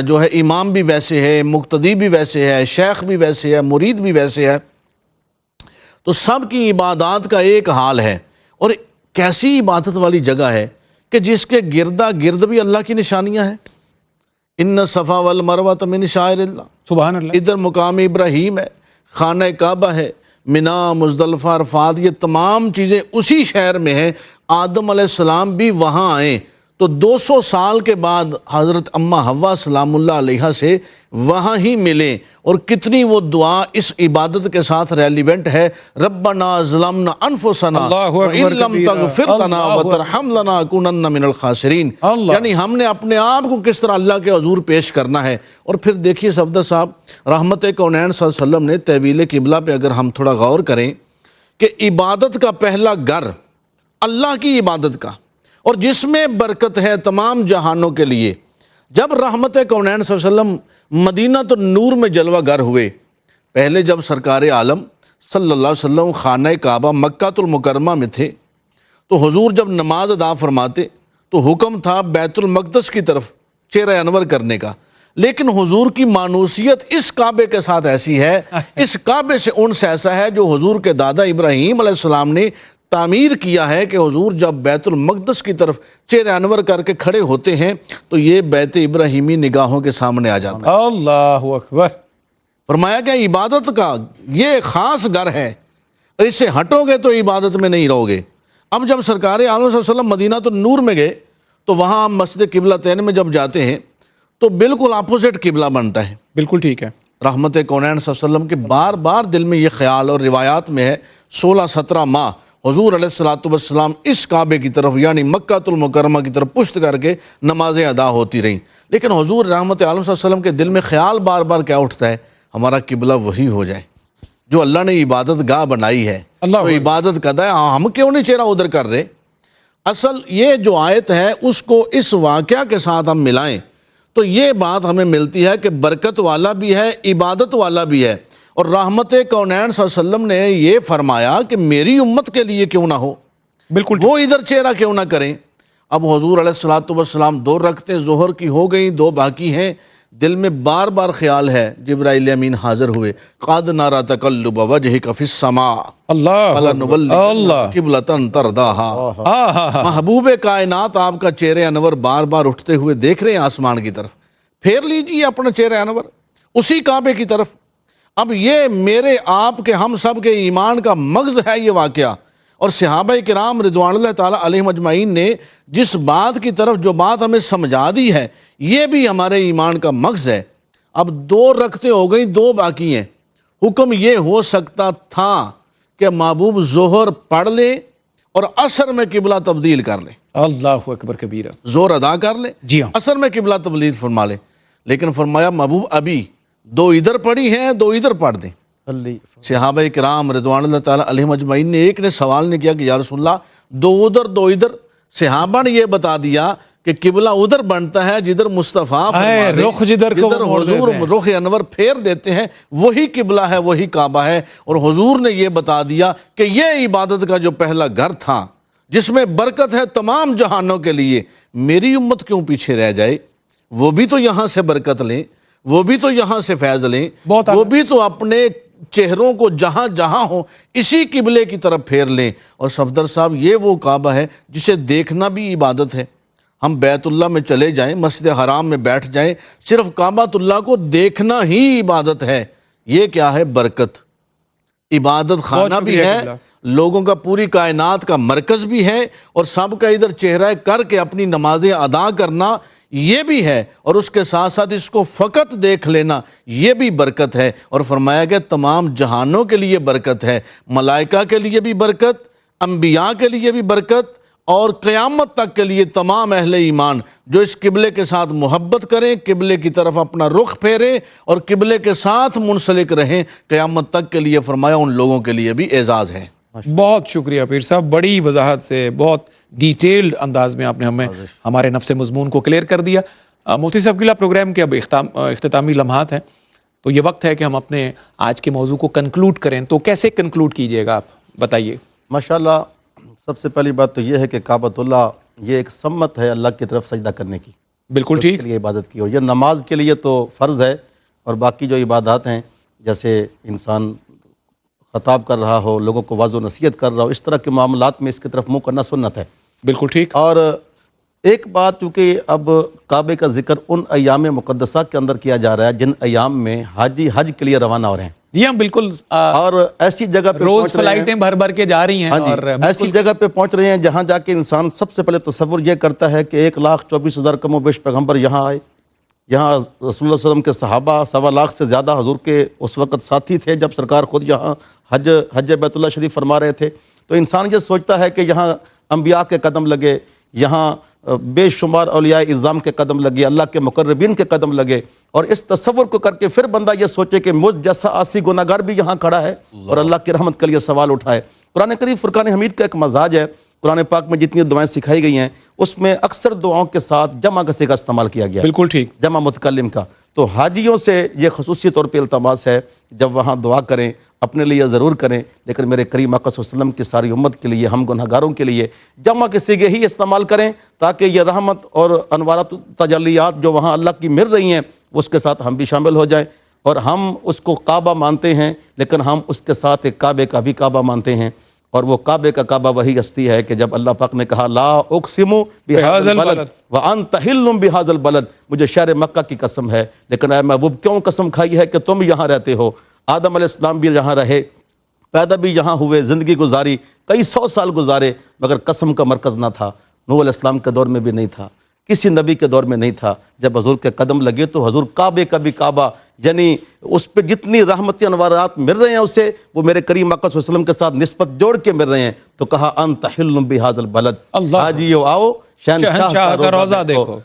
جو ہے امام بھی ویسے ہے، مقتدی بھی ویسے ہے، شیخ بھی ویسے ہے، مرید بھی ویسے ہے۔ تو سب کی عبادات کا ایک حال ہے، اور کیسی عبادت والی جگہ ہے کہ جس کے گردہ گرد بھی اللہ کی نشانیاں ہیں۔ ان الصفا والمروہ من شعائر اللہ، سبحان اللہ۔ ادھر مقام ابراہیم ہے، خانہ کعبہ ہے، منا، مزدلفہ، عرفات، یہ تمام چیزیں اسی شہر میں ہیں۔ آدم علیہ السلام بھی وہاں آئے تو 200 سال کے بعد حضرت اماں حوا سلام اللہ علیہا سے وہاں ہی ملیں، اور کتنی وہ دعا اس عبادت کے ساتھ ریلیونٹ ہے۔ ربنا ظلمنا انفسنا وان لم تغفر لنا وترحم لنا لنکونن من الخاسرین، یعنی ہم نے اپنے آپ کو کس طرح اللہ کے حضور پیش کرنا ہے۔ اور پھر دیکھیے صفدر صاحب، رحمت کونین صلی اللہ علیہ وسلم نے تحویل قبلہ پہ اگر ہم تھوڑا غور کریں کہ عبادت کا پہلا گھر اللہ کی عبادت کا، اور جس میں برکت ہے تمام جہانوں کے لیے، جب رحمت کونین صلی اللہ علیہ وسلم مدینہ تو نور میں جلوہ گر ہوئے، پہلے جب سرکار عالم صلی اللہ علیہ وسلم خانہ کعبہ مکہ المکرمہ میں تھے تو حضور جب نماز ادا فرماتے تو حکم تھا بیت المقدس کی طرف چہرہ انور کرنے کا، لیکن حضور کی مانوسیت اس کعبے کے ساتھ ایسی ہے، اس کعبے سے انس ایسا ہے جو حضور کے دادا ابراہیم علیہ السلام نے تعمیر کیا ہے کہ حضور جب بیت المقدس کی طرف چہرہ انور کر کے کھڑے ہوتے ہیں تو یہ بیت ابراہیمی نگاہوں کے سامنے آ جاتا ہے۔ اللہ اکبر۔ فرمایا کہ عبادت کا یہ خاص گھر ہے، اور اس سے ہٹو گے تو عبادت میں نہیں رہو گے۔ اب جب سرکار عالم صلی اللہ علیہ وسلم مدینہ تو نور میں گئے تو وہاں مسجد قبلتین میں جب جاتے ہیں تو بالکل اپوزٹ قبلہ بنتا ہے۔ بالکل ٹھیک ہے۔ رحمت کونین صلی اللہ علیہ وسلم کے بار بار دل میں یہ خیال، اور روایات میں ہے 16-17 ماہ حضور علیہ الصلوۃ والسلام اس کعبے کی طرف یعنی مکہ المکرمہ کی طرف پشت کر کے نمازیں ادا ہوتی رہیں، لیکن حضور رحمت عالم صلی اللہ علیہ وسلم کے دل میں خیال بار بار کیا اٹھتا ہے، ہمارا قبلہ وہی ہو جائے جو اللہ نے عبادت گاہ بنائی ہے، اللہ تو عبادت کا ہے، ہم کیوں نہیں چہرہ ادھر کر رہے؟ اصل یہ جو آیت ہے اس کو اس واقعہ کے ساتھ ہم ملائیں تو یہ بات ہمیں ملتی ہے کہ برکت والا بھی ہے، عبادت والا بھی ہے، اور رحمت کونین صلی اللہ علیہ وسلم نے یہ فرمایا کہ میری امت کے لیے کیوں نہ ہو، بالکل وہ ادھر چہرہ کیوں نہ کریں۔ اب حضور علیہ الصلوۃ والسلام 2 رکعتیں ظہر کی ہو گئیں، 2 باقی ہیں، دل میں بار بار خیال ہے، جبرائیل امین حاضر ہوئے، قد نرى تقلب وجهك في السماء اللہ فلنولینک قبلۃ ترضاها۔ محبوب کائنات آپ کا چہرہ انور بار بار اٹھتے ہوئے دیکھ رہے ہیں آسمان کی طرف، پھیر لیجئے اپنا چہرہ انور اسی کعبے کی طرف۔ اب یہ میرے آپ کے ہم سب کے ایمان کا مغز ہے یہ واقعہ، اور صحابہ کرام رضوان اللہ تعالیٰ علیہم اجمعین نے جس بات کی طرف جو بات ہمیں سمجھا دی ہے یہ بھی ہمارے ایمان کا مغز ہے۔ اب 2 رکعتیں ہو گئیں، 2 باقی ہیں، حکم یہ ہو سکتا تھا کہ محبوب ظہر پڑھ لیں اور عصر میں قبلہ تبدیل کر لیں، اللہ اکبر کبیرہ، ظہر ادا کر لیں، جی ہاں، عصر میں قبلہ تبدیل فرما لیں، لیکن فرمایا محبوب ابھی 2 ادھر پڑھی ہیں 2 ادھر پڑھ دیں۔ صحابہ کرام رضوان اللہ تعالیٰ علیہم اجمعین نے ایک نے سوال نے کیا کہ یا رسول اللہ 2 ادھر 2 ادھر، صحابہ نے یہ بتا دیا کہ قبلہ ادھر بنتا ہے جدھر مصطفیٰ فرما دے، رخ جدھر کو جدھر موڑ حضور دیتے ہیں۔ رخ انور پھیر دیتے ہیں وہی قبلہ ہے، وہی کعبہ ہے، اور حضور نے یہ بتا دیا کہ یہ عبادت کا جو پہلا گھر تھا جس میں برکت ہے تمام جہانوں کے لیے، میری امت کیوں پیچھے رہ جائے؟ وہ بھی تو یہاں سے برکت لیں، وہ بھی تو یہاں سے فیض لیں، وہ بھی تو اپنے چہروں کو جہاں جہاں ہوں اسی قبلے کی طرف پھیر لیں۔ اور صفدر صاحب یہ وہ کعبہ ہے جسے دیکھنا بھی عبادت ہے۔ ہم بیت اللہ میں چلے جائیں، مسجد حرام میں بیٹھ جائیں، صرف کعبۃ اللہ کو دیکھنا ہی عبادت ہے۔ یہ کیا ہے؟ برکت، عبادت خانہ بھی ہے، لوگوں کا پوری کائنات کا مرکز بھی ہے، اور سب کا ادھر چہرہ کر کے اپنی نمازیں ادا کرنا یہ بھی ہے، اور اس کے ساتھ ساتھ اس کو فقط دیکھ لینا یہ بھی برکت ہے۔ اور فرمایا کہ تمام جہانوں کے لیے برکت ہے، ملائکہ کے لیے بھی برکت، انبیاء کے لیے بھی برکت، اور قیامت تک کے لیے تمام اہل ایمان جو اس قبلے کے ساتھ محبت کریں، قبلے کی طرف اپنا رخ پھیریں اور قبلے کے ساتھ منسلک رہیں، قیامت تک کے لیے فرمایا ان لوگوں کے لیے بھی اعزاز ہے۔ بہت شکریہ پیر صاحب، بڑی وضاحت سے بہت ڈیٹیلڈ انداز میں آپ نے ہمیں ہمارے نفس مضمون کو کلیئر کر دیا۔ مفتی صاحب قلعہ پروگرام کے اب اختتامی لمحات ہیں، تو یہ وقت ہے کہ ہم اپنے آج کے موضوع کو کنکلوڈ کریں، تو کیسے کنکلوڈ کیجئے گا آپ بتائیے؟ ماشاءاللہ، سب سے پہلی بات تو یہ ہے کہ کعبۃ اللہ یہ ایک سمت ہے اللہ کی طرف سجدہ کرنے کی، بالکل ٹھیک، اس کے لیے عبادت کی، اور یہ نماز کے لیے تو فرض ہے، اور باقی جو عبادات ہیں جیسے انسان خطاب کر رہا ہو، لوگوں کو واعظ و نصیحت کر رہا ہو، اس طرح کے معاملات میں اس کی طرف منہ کرنا سنت ہے۔ بالکل ٹھیک۔ اور ایک بات، چونکہ اب کعبے کا ذکر ان ایام مقدسہ کے اندر کیا جا رہا ہے جن ایام میں حاجی حج کے لیے روانہ ہو رہے ہیں، جی ہاں بالکل، اور ایسی جگہ پہ روز پہنچ رہے ہیں، فلائٹیں بھر بھر کے جا رہی ہیں، ہاں جی، اور ایسی جگہ پہ پہنچ رہے ہیں جہاں جا کے انسان سب سے پہلے تصور یہ کرتا ہے کہ 1,24,000 کم و بیش پیغمبر یہاں آئے، یہاں رسول اللہ صلی اللہ علیہ وسلم کے صحابہ 1.25 لاکھ سے زیادہ حضور کے اس وقت ساتھی تھے جب سرکار خود یہاں حج بیت اللہ شریف فرما رہے تھے، تو انسان یہ سوچتا ہے کہ یہاں انبیاء کے قدم لگے، یہاں بے شمار اولیاء اعظام کے قدم لگے، اللہ کے مقربین کے قدم لگے، اور اس تصور کو کر کے پھر بندہ یہ سوچے کہ مجھ جیسا عاصی گناہگار بھی یہاں کھڑا ہے اور اللہ کی رحمت کے لیے سوال اٹھائے۔ قرآن کریم فرقان حمید کا ایک مزاج ہے، قرآن پاک میں جتنی دعائیں سکھائی گئی ہیں اس میں اکثر دعاؤں کے ساتھ جمع کا صیغہ استعمال کیا گیا ہے، بالکل ٹھیک، جمع متکلم کا۔ تو حاجیوں سے یہ خصوصی طور پہ التماس ہے جب وہاں دعا کریں اپنے لیے ضرور کریں، لیکن میرے کریم آقا صلی اللہ علیہ وسلم کی ساری امت کے لیے، ہم گنہگاروں کے لیے جمع کے صیغے ہی استعمال کریں، تاکہ یہ رحمت اور انوارات تجلیات جو وہاں اللہ کی مل رہی ہیں اس کے ساتھ ہم بھی شامل ہو جائیں۔ اور ہم اس کو کعبہ مانتے ہیں، لیکن ہم اس کے ساتھ ایک کعبے کا بھی کعبہ مانتے ہیں، اور وہ کعبے کا کعبہ وہی ہستی ہے کہ جب اللہ پاک نے کہا لا اقسم بہذا البلد وانت حل بہذا البلد، مجھے شہر مکہ کی قسم ہے، لیکن اے محبوب کیوں قسم کھائی ہے کہ تم یہاں رہتے ہو؟ آدم علیہ السلام بھی یہاں رہے، پیدا بھی یہاں ہوئے، زندگی گزاری، کئی 100 سال گزارے، مگر قسم کا مرکز نہ تھا۔ نوح علیہ السلام کے دور میں بھی نہیں تھا، کسی نبی کے دور میں نہیں تھا۔ جب حضور کے قدم لگے تو حضور کعبے کا بھی کعبہ، یعنی اس پہ جتنی رحمتی انوارات مل رہے ہیں اسے، وہ میرے کریم آقا صلی اللہ علیہ وسلم کے ساتھ نسبت جوڑ کے مل رہے ہیں۔ تو کہا انت حل بہذا البلد، حاجیو آؤ شہنشاہ کا روضہ دیکھو۔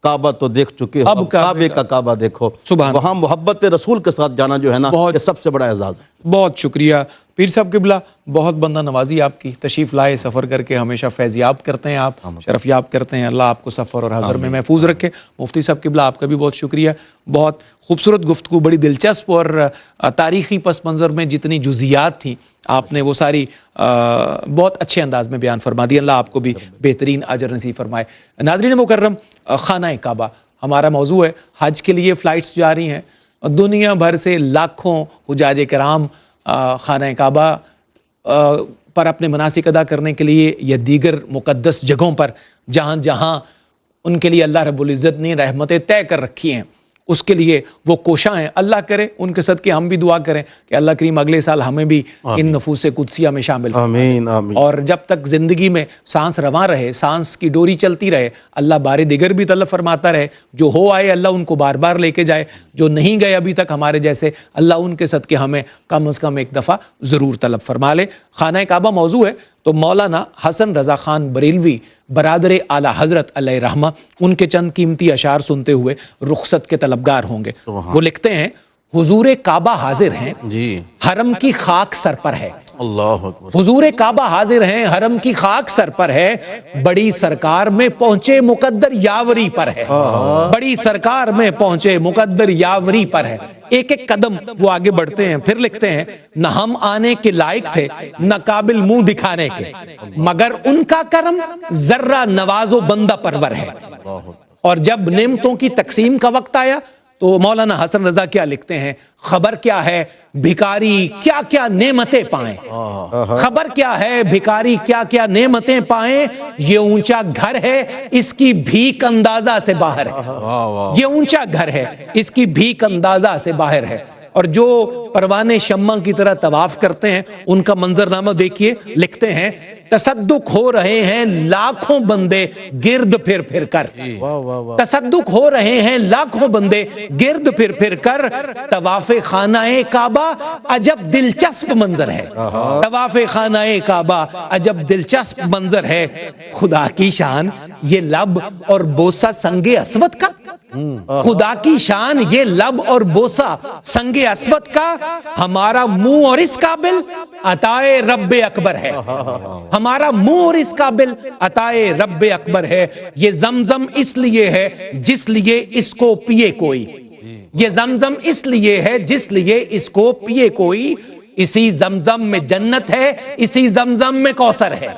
کعبہ تو دیکھ چکے ہو، اب کعبے کا کعبہ دیکھو۔ وہاں محبت رسول کے ساتھ جانا جو ہے نا، یہ سب سے بڑا اعزاز ہے۔ بہت شکریہ پیر صاحب قبلہ، بہت بندہ نوازی آپ کی، تشریف لائے، سفر کر کے ہمیشہ فیض یاب کرتے ہیں، آپ شرف یاب کرتے ہیں، اللہ آپ کو سفر اور حضر میں محفوظ رکھے۔ مفتی صاحب قبلہ آپ کا بھی بہت شکریہ، بہت خوبصورت گفتگو، بڑی دلچسپ اور تاریخی پس منظر میں جتنی جزیات تھیں آپ نے وہ ساری بہت اچھے انداز میں بیان فرما دی، اللہ آپ کو بھی بہترین اجر نصیب فرمائے۔ ناظرین مکرم، خانہ کعبہ ہمارا موضوع ہے، حج کے لیے فلائٹس جاری ہیں، دنیا بھر سے لاکھوں حجاج کرام خانہ کعبہ پر اپنے مناسک ادا کرنے کے لیے یا دیگر مقدس جگہوں پر جہاں جہاں ان کے لیے اللہ رب العزت نے رحمتیں طے کر رکھی ہیں اس کے لیے وہ کوشاں ہیں۔ اللہ کرے ان کے صدقے ہم بھی دعا کریں کہ اللہ کریم اگلے سال ہمیں بھی ان نفوس قدسیہ میں شامل فرمائے۔ آمین آمین۔ اور جب تک زندگی میں سانس رواں رہے، سانس کی ڈوری چلتی رہے، اللہ بار دیگر بھی طلب فرماتا رہے، جو ہو آئے اللہ ان کو بار بار لے کے جائے، جو نہیں گئے ابھی تک ہمارے جیسے، اللہ ان کے صدقے ہمیں کم از کم ایک دفعہ ضرور طلب فرما لے۔ خانہ کعبہ موضوع ہے تو مولانا حسن رضا خان بریلوی برادر اعلیٰ حضرت علیہ رحمہ، ان کے چند قیمتی اشعار سنتے ہوئے رخصت کے طلبگار ہوں گے۔ وہ لکھتے ہیں حضور کعبہ حاضر ہیں، حرم کی خاک سر پر ہے۔ اللہ اکبر۔ حضور کعبہ حاضر ہیں، حرم کی خاک سر پر ہے، بڑی سرکار میں پہنچے مقدر یاوری پر ہے، بڑی سرکار میں پہنچے مقدر یاوری پر ہے۔ ایک ایک قدم وہ آگے بڑھتے ہیں، پھر لکھتے ہیں نہ ہم آنے کے لائق تھے نہ قابل منہ دکھانے کے، مگر ان کا کرم ذرہ نواز و بندہ پرور ہے۔ اور جب نعمتوں کی تقسیم کا وقت آیا تو مولانا حسن رضا کیا لکھتے ہیں، خبر کیا ہے بھکاری کیا کیا نعمتیں پائیں، خبر کیا ہے بھکاری کیا کیا نعمتیں پائیں، یہ اونچا گھر ہے اس کی بھیک اندازہ سے باہر ہے، یہ اونچا گھر ہے اس کی بھیک اندازہ سے باہر ہے۔ اور جو پروانے شمع کی طرح طواف کرتے ہیں ان کا منظرنامہ دیکھیے، لکھتے ہیں تصدق ہو رہے ہیں لاکھوں بندے گرد پھر پھر کر، تصدق ہو رہے ہیں لاکھوں بندے گرد پھر پھر کر، طواف خانہ کعبہ عجب دلچسپ منظر ہے، طواف خانہ کعبہ عجب دلچسپ منظر ہے، خدا کی شان یہ لب اور بوسہ سنگ اسود کا، خدا کی شان یہ لب اور بوسہ سنگ اسود کا، ہمارا منہ اور اس قابل عطائے رب اکبر ہے، ہمارا منہ اور اس قابل عطائے رب اکبر ہے، یہ زمزم اس لیے ہے جس لیے اس کو پیے کوئی، یہ زمزم اس لیے ہے جس لیے اس کو پیے کوئی، اسی زمزم میں جنت ہے اسی زمزم میں کوثر ہے،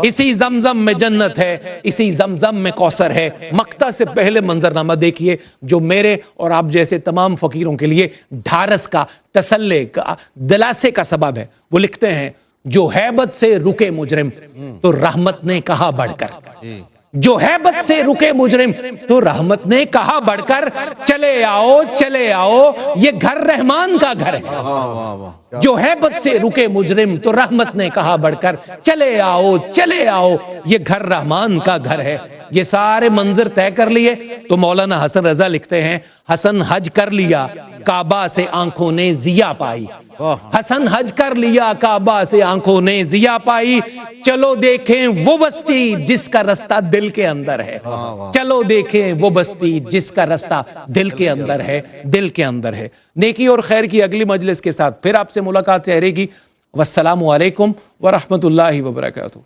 اسی زمزم میں جنت ہے اسی زمزم میں کوثر ہے۔ مقطع سے پہلے منظرنامہ دیکھیے جو میرے اور آپ جیسے تمام فقیروں کے لیے ڈھارس کا، تسلے کا، دلاسے کا سبب ہے۔ وہ لکھتے ہیں جو ہیبت سے رکے مجرم تو رحمت نے کہا بڑھ کر، جو ہیبت سے رکے مجرم تو رحمت نے کہا بڑھ کر، چلے آؤ چلے آؤ یہ گھر رحمان کا گھر ہے، جو ہیبت سے رکے مجرم تو رحمت نے کہا بڑھ کر، چلے آؤ چلے آؤ یہ گھر رحمان کا گھر ہے۔ یہ سارے منظر طے کر لیے تو مولانا حسن رضا لکھتے ہیں حسن حج کر لیا کعبہ سے آنکھوں نے ضیا پائی، حسن حج کر لیا کعبہ سے آنکھوں نے ضیا پائی، چلو دیکھیں وہ بستی جس کا رستہ دل کے اندر ہے، چلو دیکھیں وہ بستی جس کا رستہ دل کے اندر ہے، دل کے اندر ہے۔ نیکی اور خیر کی اگلی مجلس کے ساتھ پھر آپ سے ملاقات رہے گی۔ والسلام علیکم ورحمۃ اللہ وبرکاتہ۔